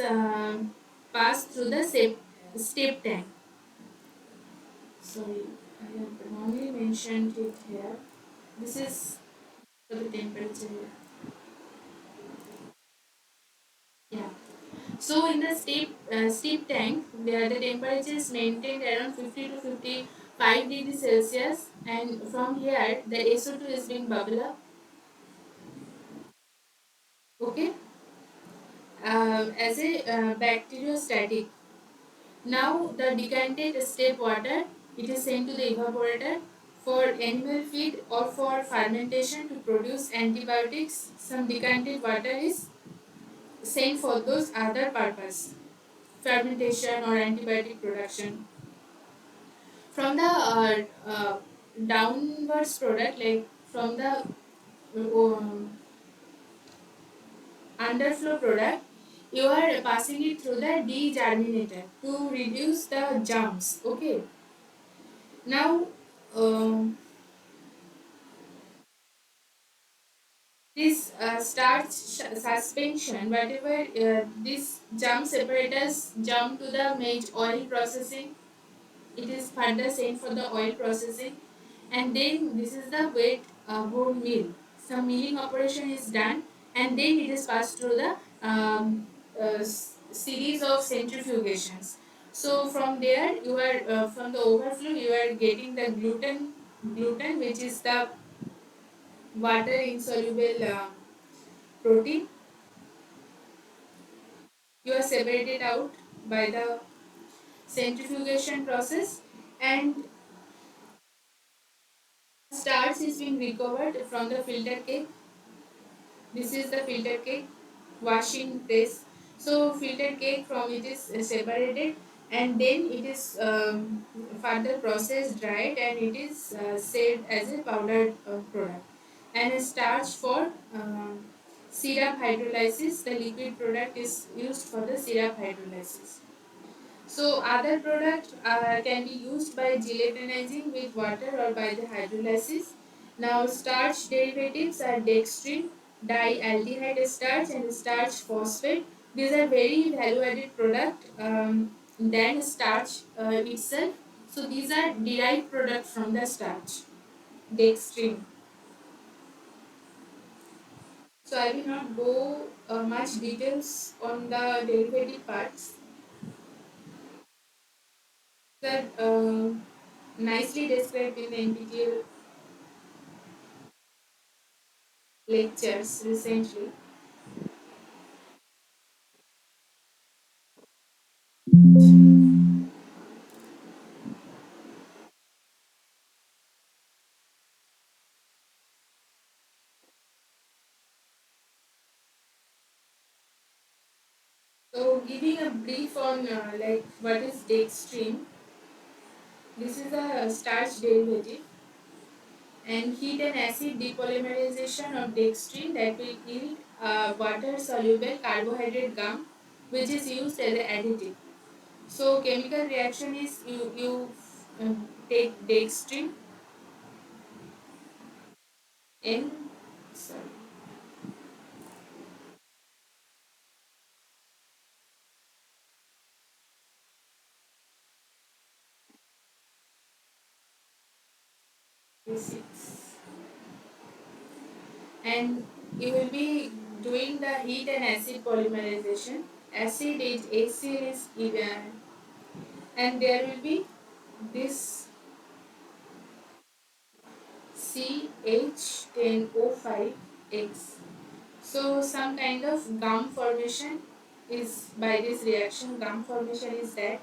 passed through the step tank. Sorry, I have wrongly mentioned it here. This is for the temperature. Yeah. So in the steep tank, the temperature is maintained around 50 to 55 degrees Celsius, and from here the SO2 is being bubble up. Okay, as a bacteriostatic. Now the decanted step water, it is sent to the evaporator for animal feed or for fermentation to produce antibiotics. Some decanted water is sent for those other purpose, fermentation or antibiotic production. From the downwards product, like from the underflow product, you are passing it through the degerminator to reduce the germs. Okay. Now, um, this starch suspension, whatever this germ separators jump to the made oil processing, it is further sent for the oil processing, and then this is the wet bone mill. Some milling operation is done, and then it is passed through the series of centrifugations. So from there, you are from the overflow, you are getting the gluten, which is the water insoluble protein. You are separated out by the centrifugation process, and starch is being recovered from the filter cake. This is the filter cake washing press. So filter cake from it is separated, and then it is further processed, dried, and it is saved as a powdered product. And a starch for syrup hydrolysis. The liquid product is used for the syrup hydrolysis. So other product can be used by gelatinizing with water or by the hydrolysis. Now starch derivatives are dextrin, dialdehyde starch and starch phosphate. These are very value added product than starch itself. So these are derived product from the starch, dextrin. So I will not go much details on the derivative parts. That nicely described in the NPTEL lectures recently. So, giving a brief on like what is dextrin. This is a starch derivative, and heat and acid depolymerization of dextrin that will yield water soluble carbohydrate gum, which is used as an additive. So, chemical reaction is you take dextrin in sorry, six, and you will be doing the heat and acid polymerization. Acid is HCl is even, and there will be this CH10O5X. So some kind of gum formation is by this reaction. Gum formation is that.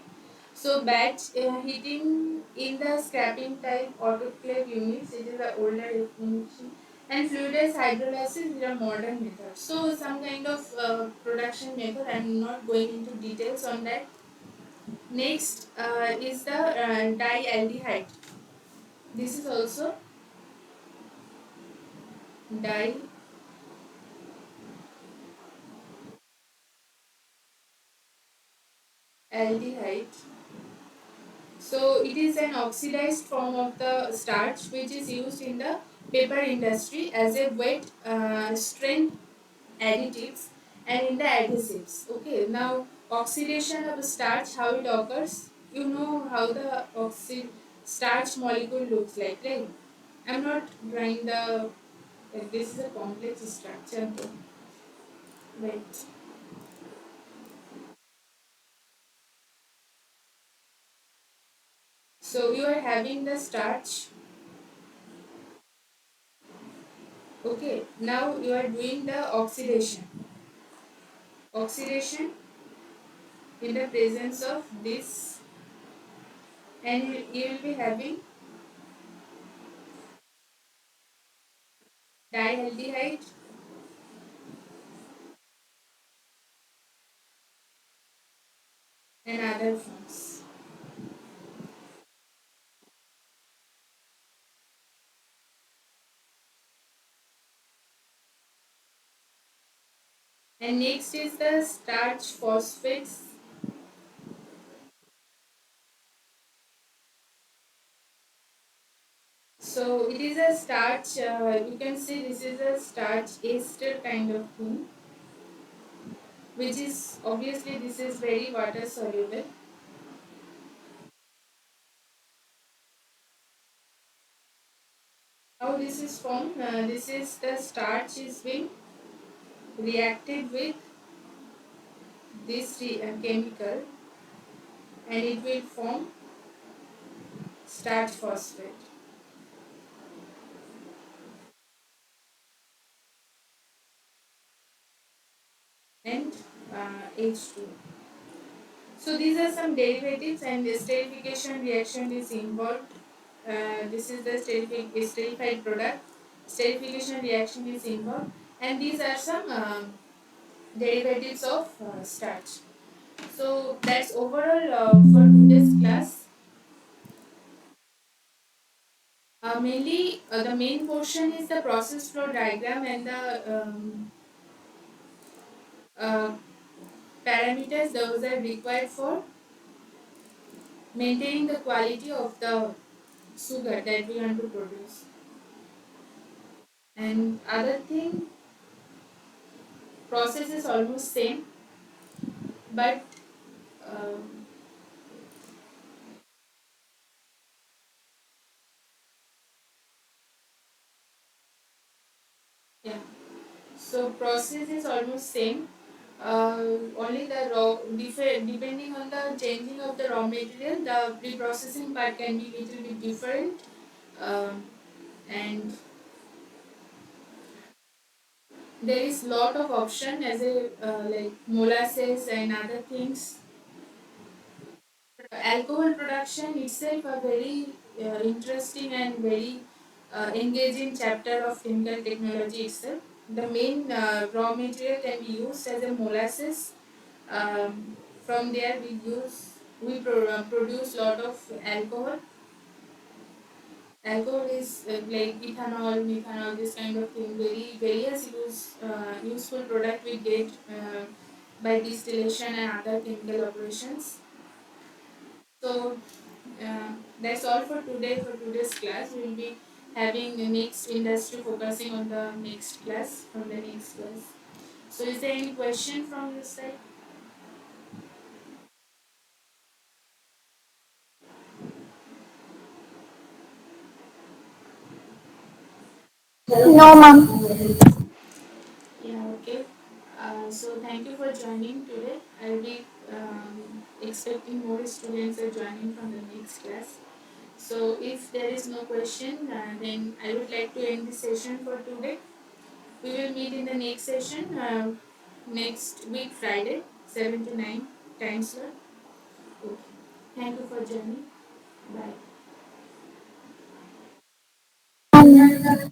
So batch heating in the scrapping type autoclave units, it is the older definition, and fluidized hydrolysis is a modern method. So some kind of production method. I am not going into details on that. Next is the dialdehyde. This is also dialdehyde. So it is an oxidized form of the starch which is used in the paper industry as a wet strength additives and in the adhesives. Okay, now oxidation of starch, how it occurs? You know how the starch molecule looks like, right? I'm not drawing the Like this is a complex structure. Right. So you are having the starch. Okay. Now you are doing the oxidation. Oxidation in the presence of this, and you will be having dialdehyde and other forms. And next is the starch phosphates. So it is a starch, you can see this is a starch ester kind of thing, which is obviously this is very water soluble. How this is formed? This is the starch is being reacted with this chemical, and it will form starch phosphate. And H2. So these are some derivatives, and the esterification reaction is involved. This is the esterified product. Esterification reaction is involved, and these are some derivatives of starch. So that's overall for today's class. Mainly, the main portion is the process flow diagram and the uh, parameters those are required for maintaining the quality of the sugar that we want to produce. And other thing, process is almost same, but um, yeah. So process is almost same. Only the depending on the changing of the raw material, the pre-processing part can be little bit different. Um, and there is lot of option as a like molasses and other things. Alcohol production itself a very interesting and very engaging chapter of chemical technology itself. The main raw material can be used as a molasses. From there we produce lot of alcohol. Alcohol is like ethanol, methanol, this kind of thing. Very various useful product we get by distillation and other chemical operations. So that's all for today. For today's class, we will be having the next industry focusing on the next class from the next class. So, is there any question from your side? No, ma'am. Yeah, okay. So thank you for joining today. I'll be expecting more students are joining from the next class. So if there is no question, then I would like to end the session for today. We will meet in the next session next week Friday, 7 to 9 time slot. Okay. Thank you for joining. Bye.